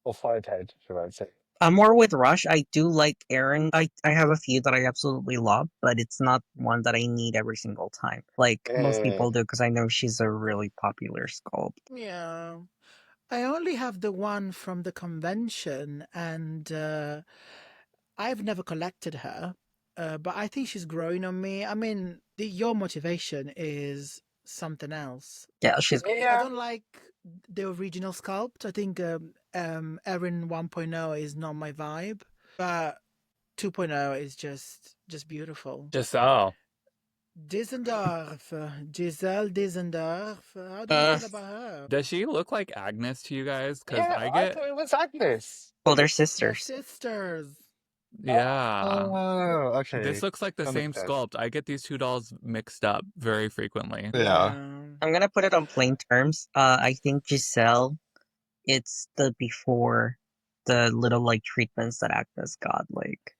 or five head, should I say? I'm more with Rush. I do like Erin. I have a few that I absolutely love, but it's not one that I need every single time. Like most people do, because I know she's a really popular sculpt. Yeah. I only have the one from the convention, and I've never collected her, but I think she's growing on me. I mean, your motivation is something else. Yeah, she's I don't like the original sculpt. I think Erin 1.0 is not my vibe, but 2.0 is just beautiful. Giselle. Giselle Dizendorf. How do you feel about her? Does she look like Agnes to you guys? Because Yeah, I I get, thought it was Agnes. Well, they're They're sisters. sisters. yeah. Oh, okay. This looks like the That same makes sense. sculpt. I get these two dolls mixed up very frequently. Yeah. I'm gonna put it on plain terms. I think Giselle, it's the before the little like treatments that Agnes got. Like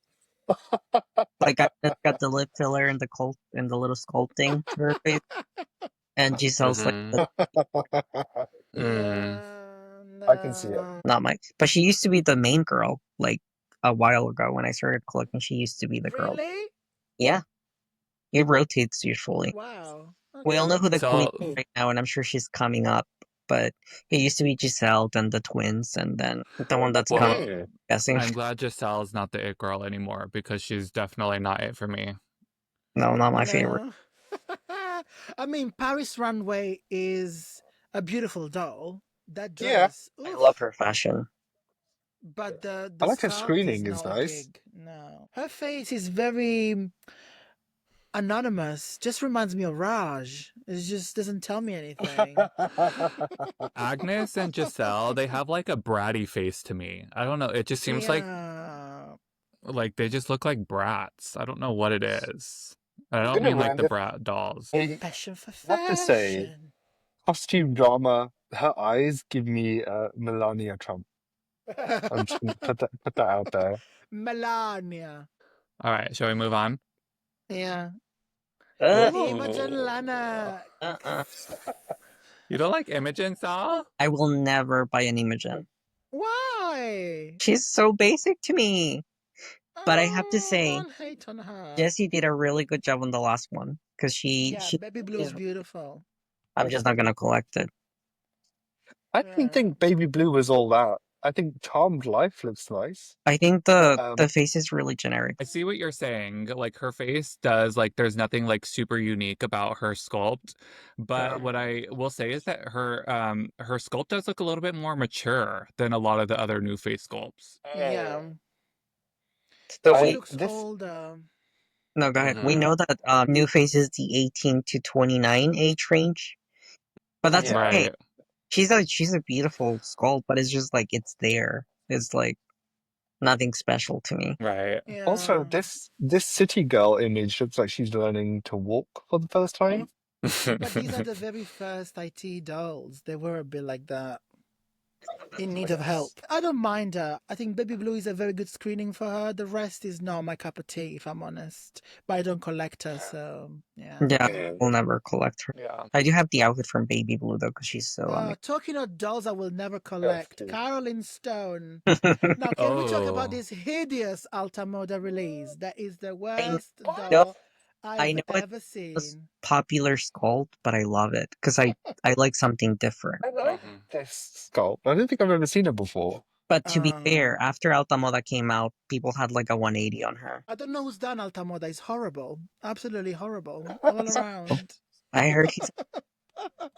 Agnes got the lip filler and the little sculpting to her face, and Giselle's like Mm. Yeah, I can see it. no. not my. But she used to be the main girl. Like a while ago when I started collecting, she used to be the girl. Really? Yeah, it rotates usually. Wow. We all Okay. know who the queen So is right now, and I'm sure she's coming up. But it used to be Giselle, then the twins, and then the one that's Well, coming. Yeah. Guessing. I'm glad Giselle's not the it girl anymore because she's definitely not it for me. No, not my favorite. No. I mean, Paris Runway is a beautiful doll. That Yeah. dress. I oof. love her fashion. But the I like her sculpt screening, is it's no nice. gig. No. Her face is very anonymous. Just reminds me of Raj. It just doesn't tell me anything. Agnes and Giselle, they have like a bratty face to me. I don't know. It just seems Yeah. like they just look like brats. I don't know what it is. I don't You know, mean like the Miranda, brat dolls. I Passion for have to say, fashion. costume drama, her eyes give me Melania Trump. I'm just gonna put that out there. Melania. All right, shall we move on? Yeah. Uh, Imogen Lana. You don't like Imogen, Sal? I will never buy an Imogen. Why? She's so basic to me. But I have to Oh, say, don't hate on her. Jessie did a really good job on the last one because Yeah, she. Baby Blue is beautiful. I'm just not gonna collect it. I don't think Baby Blue was all that. I think Charmed Life looks nice. I think the face is really generic. I see what you're saying. Like her face does like there's nothing like super unique about her sculpt. But what I will say is that her sculpt does look a little bit more mature than a lot of the other NUFACE sculpts. Yeah. So She we looks older. no go ahead. We know that New Face is the 18 to 29 age range, but that's Yeah. okay. Right. She's a beautiful sculpt, but it's just like it's there. It's like nothing special to me. Right. Yeah. Also, this city girl image looks like she's learning to walk for the first time. But these are the very first IT dolls. They were a bit like that. In need of help. I don't mind her. I think Baby Blue is a very good screening for her. The rest is not my cup of tea, if I'm honest. But I don't collect her, so yeah. Yeah, we'll never collect her. Yeah. I do have the outfit from Baby Blue though, because she's so Talking of dolls I will never collect. Caroline Stone. amazing. Now, can we talk about Oh. this hideous Alta Moda release? That is the worst know. doll I I've know it ever seen. Popular sculpt, but I love it because I like something different. I like this sculpt. I don't think I've ever seen her before. But to be fair, Um, after Alta Moda came out, people had like a 180 on her. I don't know who's done Alta Moda. It's horrible. Absolutely horrible. All around. I heard he's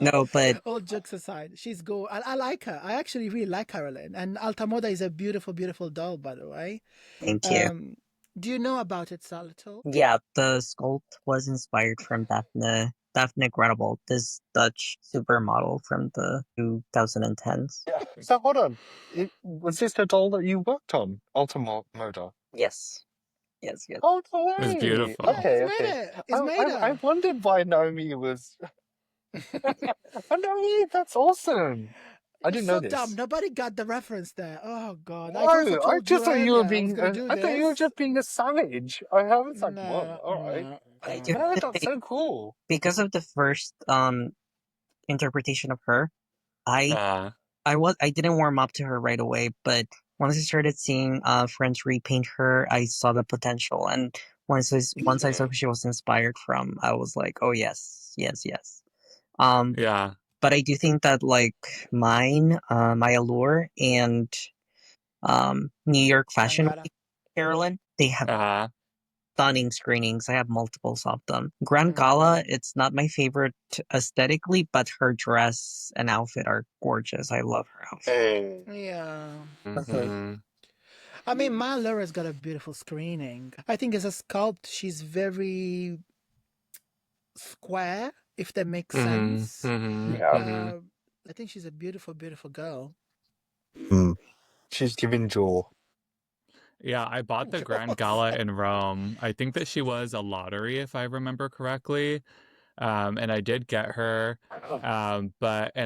no, but All jokes aside, she's go. I like her. I actually really like Caroline. And Alta Moda is a beautiful, beautiful doll, by the way. thank you. Do you know about it, Sal, at all? Yeah, the sculpt was inspired from Daphne Grenoble, this Dutch supermodel from the 2010s. Yeah. So hold on. Was this the doll that you worked on? Ultimate Moda. Yes. Yes. Oh, no It's way. beautiful. Okay, It's made okay. it. It's made I her. wondered why Naomi was. Oh, Naomi, that's awesome. I didn't know So this. dumb. Nobody got the reference there. Oh God! I No, also I told just you thought you were earlier I was being. gonna do I thought you were this. just being a savage. I was like, whoa, No, all right. no, I no. do No, have to that's say, so cool. because of the first interpretation of her, I didn't warm up to her right away, but once I started seeing friends repaint her, I saw the potential, and once I saw who she was inspired from, I was like, oh yes. Yeah. But I do think that like mine, my Allure, and New York Fashion Tangara. Week, Carolyn, they have stunning screenings. I have multiples of them. Grand Gala, it's not my favorite aesthetically, but her dress and outfit are gorgeous. I love her outfit. Yeah. Mhm. I mean, Maya Laura's got a beautiful screening. I think as a sculpt, she's very square, if that makes sense. Yeah. I think she's a beautiful, beautiful girl. She's giving jaw. Yeah, I bought the Grand Gala in Rome. I think that she was a lottery, if I remember correctly. And I did get her. And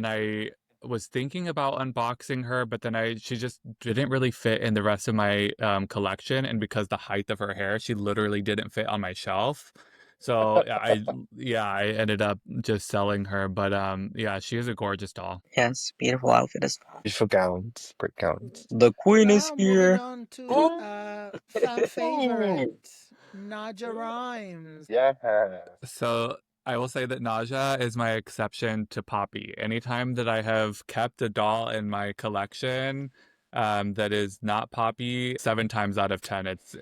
I was thinking about unboxing her, but then she just didn't really fit in the rest of my collection. And because the height of her hair, she literally didn't fit on my shelf. So I ended up just selling her. But yeah, she is a gorgeous doll. Yes, beautiful outfit as well. Beautiful gowns, great gowns. The queen is Now moving here. on to fan favorite, Naja Rhymes. Yeah. So I will say that Naja is my exception to Poppy. Anytime that I have kept a doll in my collection that is not Poppy, 7 times out of 10, it's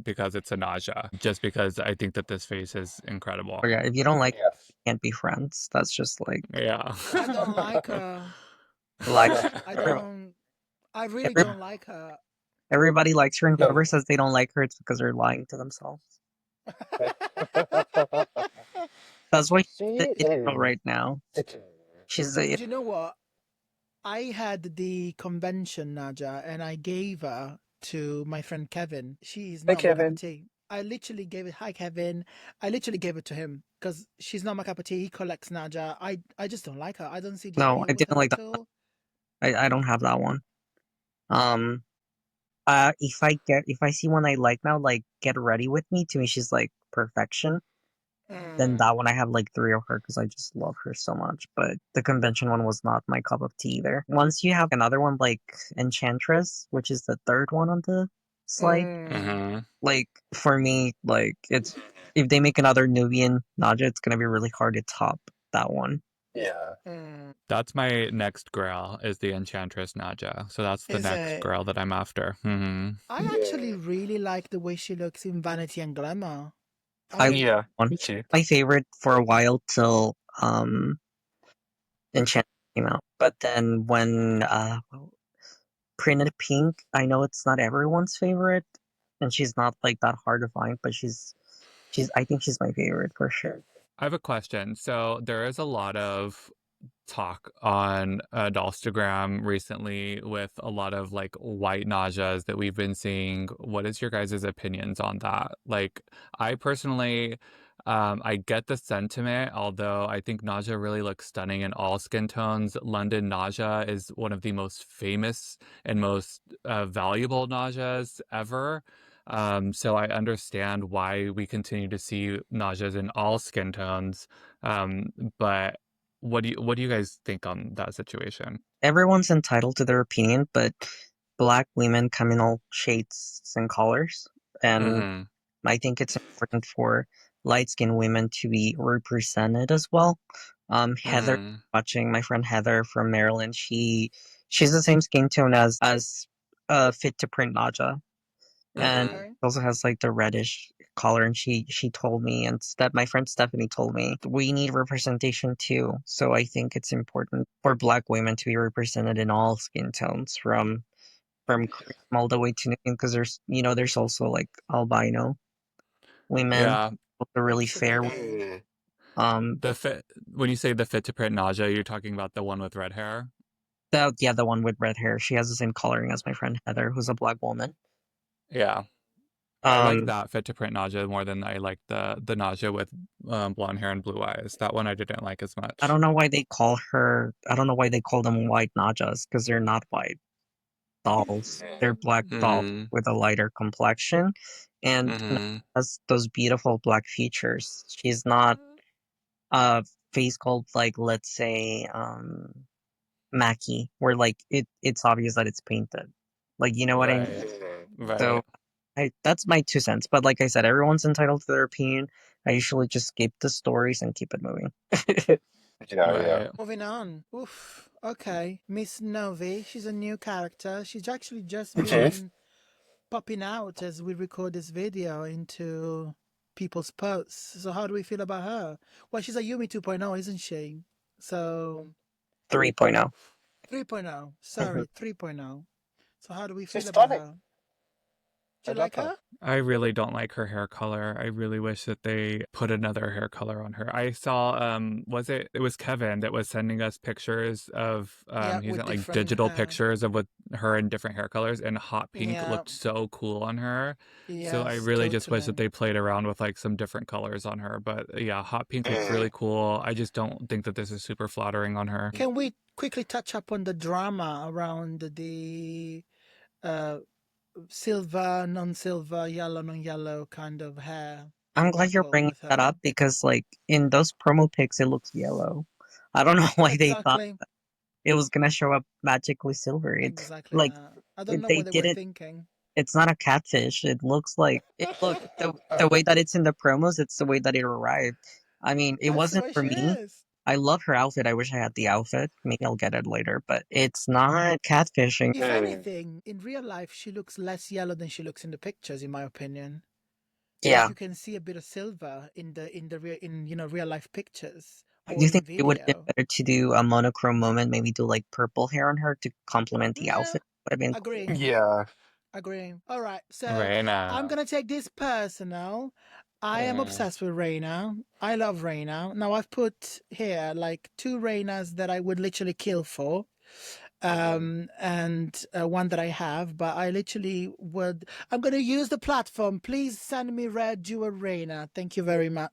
because it's a Naja. Just because I think that this face is incredible. Oh, yeah, if you don't like Yes. can't be friends. That's just like Yeah. I don't like her. like I really don't like her. everybody likes her, and No. whoever says they don't like her, it's because they're lying to themselves. That's why she's the it girl right now. She's the Do you know what? I had the convention, Naja, and I gave her to my friend Kevin. She is Hey, not my cup Kevin. of tea. I literally gave it. Hi, Kevin. I literally gave it to him because she's not my cup of tea. He collects Naja. I just don't like her. I don't see the No, appeal I with didn't her like at that. all. I don't have that one. If I see one I like now, like Get Ready With Me, to me she's like perfection. Then that one I have like 3 of her because I just love her so much. But the convention one was not my cup of tea either. Once you have another one like Enchantress, which is the 3rd one on the slide, like for me, like it's if they make another Nubian Naja, it's gonna be really hard to top that one. Yeah. That's my next grail is the Enchantress Naja. So that's the Is next it? grail that I'm after. I actually really like the way she looks in Vanity and Glamour. Yeah. One Me too. my favorite for a while till Enchantress came out. But then when Printed Pink, I know it's not everyone's favorite, and she's not like that hard to find, but she's I think she's my favorite for sure. I have a question. So there is a lot of talk on dollstagram recently with a lot of like white nausea that we've been seeing. What is your guys' opinions on that? Like, I personally, I get the sentiment, although I think nausea really looks stunning in all skin tones. London nausea is one of the most famous and most valuable nauseas ever. So I understand why we continue to see nauseas in all skin tones. But what do you guys think on that situation? Everyone's entitled to their opinion, but black women come in all shades and colors, and I think it's important for light-skinned women to be represented as well. Heather, watching my friend Heather from Maryland, she's the same skin tone as Fit to Print Naja, and Okay. also has like the reddish color. And she told me, and my friend Stephanie told me, we need representation too. So I think it's important for black women to be represented in all skin tones, from cream all the way to nude, because there's also like albino women, Yeah. also really fair. Absolutely. The fit when you say the fit to print nausea, you're talking about the one with red hair? The one with red hair. She has the same coloring as my friend Heather, who's a black woman. Yeah. I like that fit to print nausea more than I like the nausea with blonde hair and blue eyes. That one I didn't like as much. I don't know why they call them white Najas, because they're not white dolls. They're black dolls with a lighter complexion, and has those beautiful black features. She's not a face called like, let's say, Mackie, where like it's obvious that it's painted. Like, you know what I mean? Right. So that's my 2 cents. But like I said, everyone's entitled to their opinion. I usually just skip the stories and keep it moving. Yeah. Moving on. Oof. Okay. Miss Novi. She's a new character. She's actually just been popping out as we record this video into people's posts. So how do we feel about her? Well, she's a Yumi 2.0, isn't she? So 3.0. 3.0. Sorry, 3.0. So how do we feel She's about stunning. her? Do I you love like her? I really don't like her hair color. I really wish that they put another hair color on her. I saw it was Kevin that was sending us pictures of Yeah, he with sent like different digital hair. pictures of with her in different hair colors, and hot pink Yeah. looked so cool on her. So I Yes, really just wish that totally. they played around with like some different colors on her. But yeah, hot pink looks really cool. I just don't think that this is super flattering on her. Can we quickly touch up on the drama around the uh silver, non-silver, yellow, non-yellow kind of hair I'm glad you're debacle bringing with that her? up because, like, in those promo pics, it looks yellow. I don't know why they thought Exactly. it was gonna show up magically silver. It's Exactly like that. I don't know they what they were didn't. thinking. It's not a catfish. It looks like it. Look, the way that it's in the promos, it's the way that it arrived. I mean, it That's the wasn't way for she me. is. I love her outfit. I wish I had the outfit. Maybe I'll get it later, but it's not catfishing. If anything, in real life, she looks less yellow than she looks in the pictures, in my opinion. Yeah, Like you can see a bit of silver in real life pictures I or do in think it would have been video. better to do a monochrome moment. Maybe do like purple hair on her to complement the Yeah, outfit. Would have been agree. cool. Yeah. Agree. All right, so I'm Reina. gonna take this personal. I am obsessed with Reina. I love Reina. Now I've put here like 2 Reinas that I would literally kill for. And one that I have, but I literally would. I'm going to use the platform. Please send me Red Jewel Reina. Thank you very much.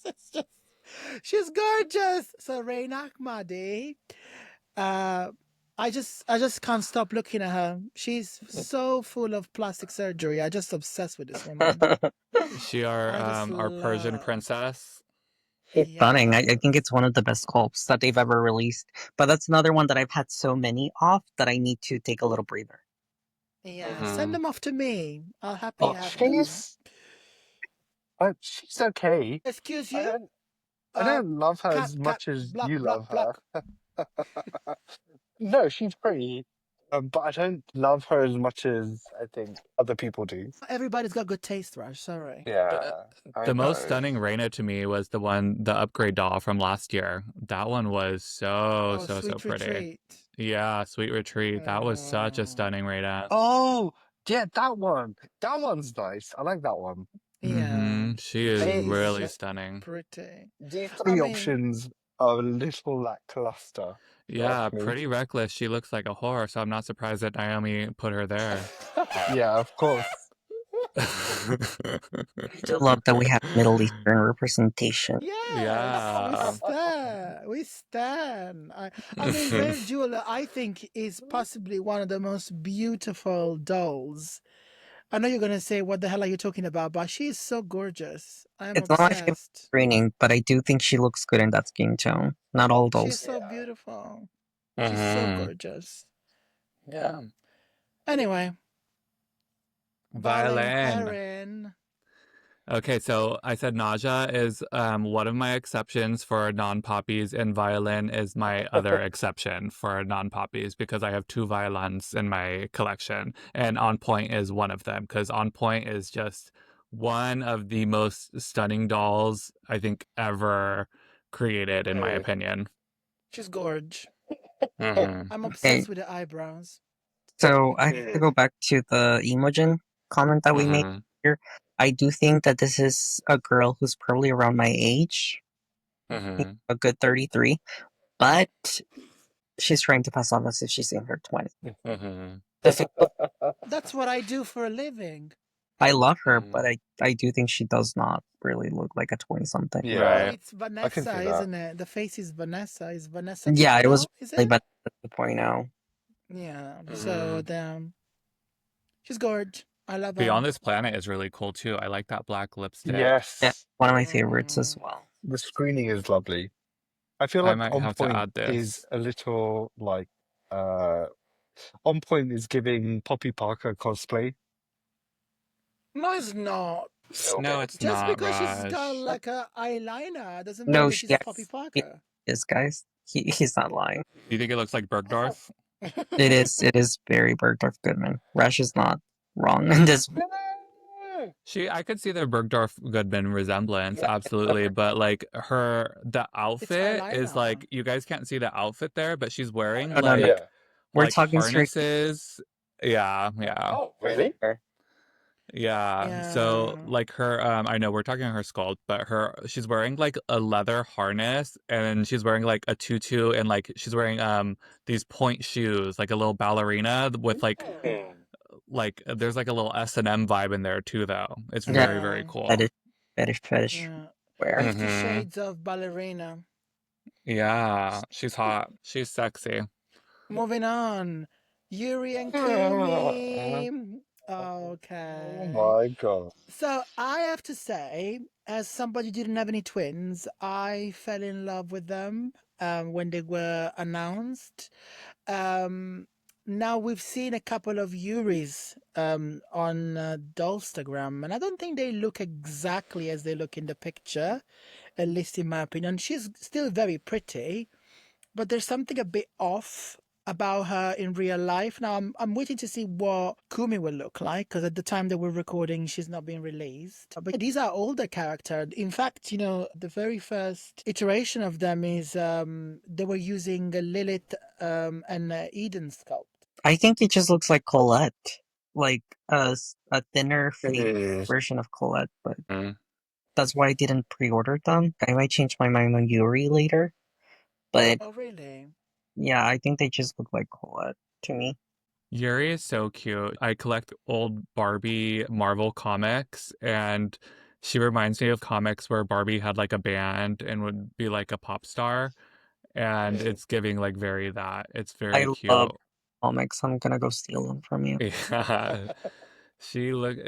It's just- she's gorgeous. So Reina Ahmadi, uh, I just can't stop looking at her. She's so full of plastic surgery. I just obsessed with this woman. Is she our I just our Persian love. princess? It's stunning. I think Yes. it's one of the best sculpts that they've ever released. But that's another one that I've had so many of that I need to take a little breather. Yeah. Send them off to me. I'll happily Oh, have them. She's okay. Excuse I you? don't I don't love her Cat, as cat, much as block, you block, love her. block. No, she's pretty, but I don't love her as much as I think other people do. Everybody's got good taste, Rush. Sorry. Yeah, I The most know. stunning Reina to me was the upgrade doll from last year. That one was so, Oh, so, so sweet pretty. retreat. Yeah, Sweet Retreat. That was such a Mm, stunning Reina. Oh, yeah, that one. That one's nice. I like that one. yeah, She is she's really so stunning. pretty. These I three mean, options are a little lackluster. Yeah, Trust me. pretty reckless. She looks like a whore, so I'm not surprised that Naomi put her there. Yeah, of course. I do love that we have Middle Eastern representation. yes, we Yeah. stand. We stand. I mean, Rare Jewel, I think, is possibly one of the most beautiful dolls. I know you're going to say, what the hell are you talking about? But she is so gorgeous. I am It's not my favorite obsessed. screening, but I do think she looks good in that skin tone. Not all She is dolls. so beautiful. She's so hmm gorgeous. Yeah. Anyway, Valen Violin. Erin. Okay, so I said Naja is one of my exceptions for non-poppies, and violin is my other exception for non-poppies because I have 2 violins in my collection, and On Point is one of them because On Point is just one of the most stunning dolls I think ever created, in my opinion. She's gorge. hmm I'm Okay, obsessed with the eyebrows. so I have to go back to the Emojin comment that we made hmm here. I do think that this is a girl who's probably around my age, hmm a good 33, but she's trying to pass off as if she's in her 20s. hmm That's what I do for a living. I love her, hmm but I do think she does not really look like a 20 something. Yeah, Right. It's I can Vanessa, see that. isn't it? The face is Vanessa. Is Vanessa Yeah, it 2.0? was Is really it? bad at the point now. Yeah. So hmm she's gorge. I love her. Beyond This Planet is really cool too. I like that black lipstick. Yeah, Yes, one of my favorites as Mm. well. the screening is lovely. I feel I like might On have to Point add is this. a little like uh On Point is giving Poppy Parker cosplay No, it's not. a little No, bit. it's Just not, because she's got Raj. like a eyeliner doesn't mean No, that she she's Poppy yes, Parker. yes, guys. He's not lying. Do you think it looks like Bergdorf? It is very Bergdorf Goodman. Rash is not wrong in this. I could see the Bergdorf Goodman resemblance, absolutely, but like the It's outfit is eyeliner. like you guys can't see the outfit there, but she's wearing No, no, no. Yeah. We're like talking straight. harnesses Yeah. Oh, really? Yeah. So Yeah. like her I know we're talking her sculpt, but she's wearing like a leather harness and she's wearing like a tutu and like she's wearing these point shoes, like a little ballerina with like there's like a little S&M vibe in there too though. It's Yeah, very, very Yeah. cool. fetish Yeah. wear. 50 Mm-hmm. Shades of Ballerina. Yeah, she's hot. She's sexy. Moving on. Yuri and Kumi. Oh Okay. my god. So I have to say, as somebody who didn't have any twins, I fell in love with them when they were announced. Um, Now we've seen a couple of Yuris on Dollstagram, and I don't think they look exactly as they look in the picture, at least in my opinion. She's still very pretty, but there's something a bit off about her in real life. Now I'm waiting to see what Kumi will look like because at the time that we're recording, she's not being released. But these are older characters. In fact, the very first iteration of them is they were using Lilith and Eden sculpt. I think it just looks like Colette, like a thinner fake Mm. version of Colette, but that's why I didn't pre-order them. I might change my mind on Yuri later, but Oh, really? yeah, I think they just look like Colette to me. Yuri is so cute. I collect old Barbie Marvel comics, and she reminds me of comics where Barbie had like a band and would be like a pop star, and it's giving like very that. It's very I love cute. comics. I'm gonna go steal them from you. Yeah.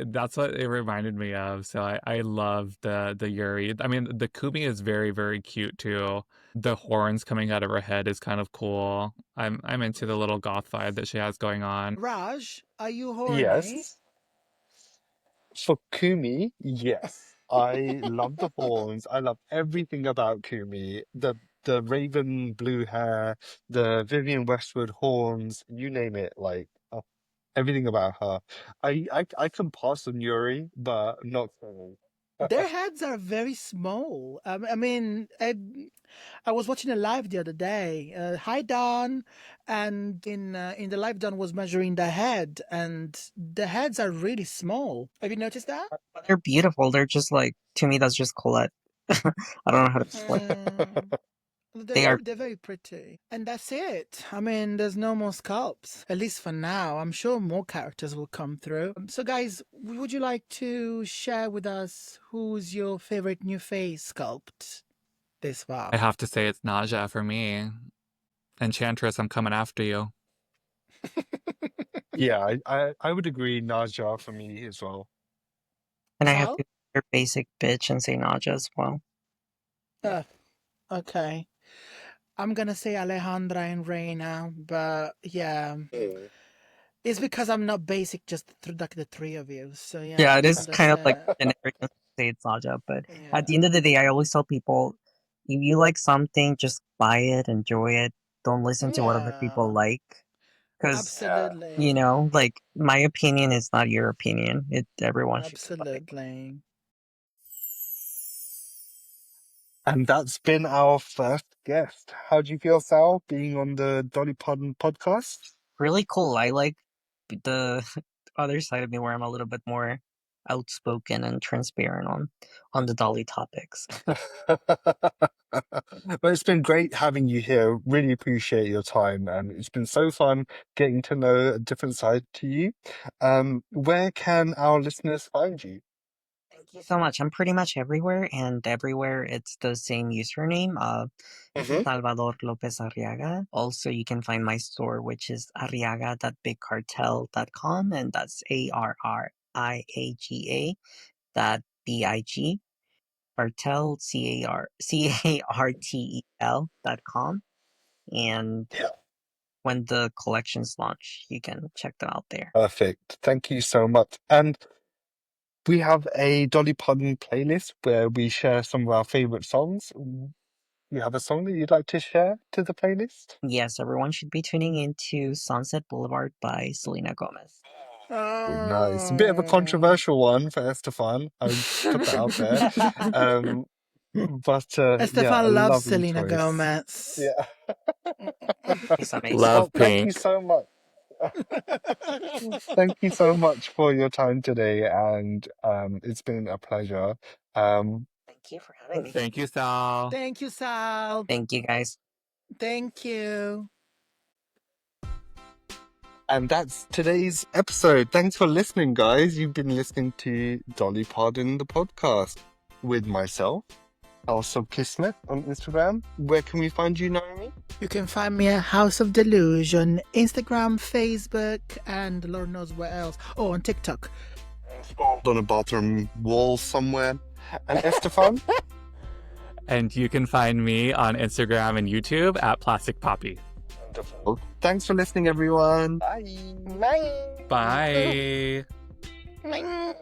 That's what it reminded me of. So I love the Yuri. I mean, the Kumi is very, very cute too. The horns coming out of her head is kind of cool. I'm into the little goth vibe that she has going on. Raj, are you horny? Yes. For Kumi, yes. I love the horns. I love everything about Kumi. The raven blue hair, the Vivian Westwood horns, you name it, like everything about her. I can pass on Yuri, but not Kumi. Their heads are very small. I mean, I was watching a live the other day. Hi Don, and in the live Don was measuring the head, and the heads are really small. Have you noticed that? But they're beautiful. They're just like, to me, that's just Colette. I don't know how to explain. Mm, They are. they're very pretty, and that's it. I mean, there's no more sculpts, at least for now. I'm sure more characters will come through. So, guys, would you like to share with us who's your favorite new face sculpt this far? I have to say it's nausea for me. Enchantress, I'm coming after you. Yeah, I would agree, Naja for me as well. And I have Sal? to be your basic bitch and say Naja as well. Okay. I'm gonna say Alejandra and Reina, but yeah. It's because I'm not basic, just like the three of you. So yeah, Yeah, it is that's kind of like it. generic to say it's Naja, but at the Yeah. end of the day, I always tell people, if you like something, just buy it, enjoy it. Don't listen to what other people Yeah. like. Because, Absolutely. like, my opinion is not your opinion. Everyone should buy it. Absolutely. And that's been our first guest. How do you feel, Sal, being on the Dolly Parton podcast? Really cool. I like the other side of me where I'm a little bit more outspoken and transparent on the Dolly topics. But it's been great having you here. Really appreciate your time, and it's been so fun getting to know a different side to you. Where can our listeners find you? Thank you so much. I'm pretty much everywhere, and everywhere it's the same username. Mm-hmm. Salvador Lopez Arriaga. Also, you can find my store, which is arriaga.bigcartel.com, and that's ARRIAGA dot BIG. Cartel, CARTEL.com. And Yeah. when the collections launch, you can check them out there. Perfect. Thank you so much. And we have a Dolly Parton playlist where we share some of our favorite songs. You have a song that you'd like to share to the playlist? Yes, everyone should be tuning into Sunset Boulevard by Selena Gomez. Oh, nice. A bit of a Oh. controversial one for Estefan. I'll just put that out there. But yeah, a Estefan loves lovely Selena choice. Gomez. Yeah. It's amazing. Well, Love thank you Pink. so much. Thank you so much for your time today, and it's been a pleasure. Thank you for having me. Thank you, Sal. Thank you, Sal. Thank you, guys. Thank you. And that's today's episode. Thanks for listening, guys. You've been listening to Dolly Pardon, the podcast, with myself, House of Kismet on Instagram. Where can we find you, Naomi? You can find me at House of Delusion, Instagram, Facebook, and Lord knows where else. Oh, on TikTok. On a bathroom wall somewhere. And Estefan? And you can find me on Instagram and YouTube at Plastic Poppy. Wonderful. Thanks for listening, everyone. Bye. Bye. Bye. Bye.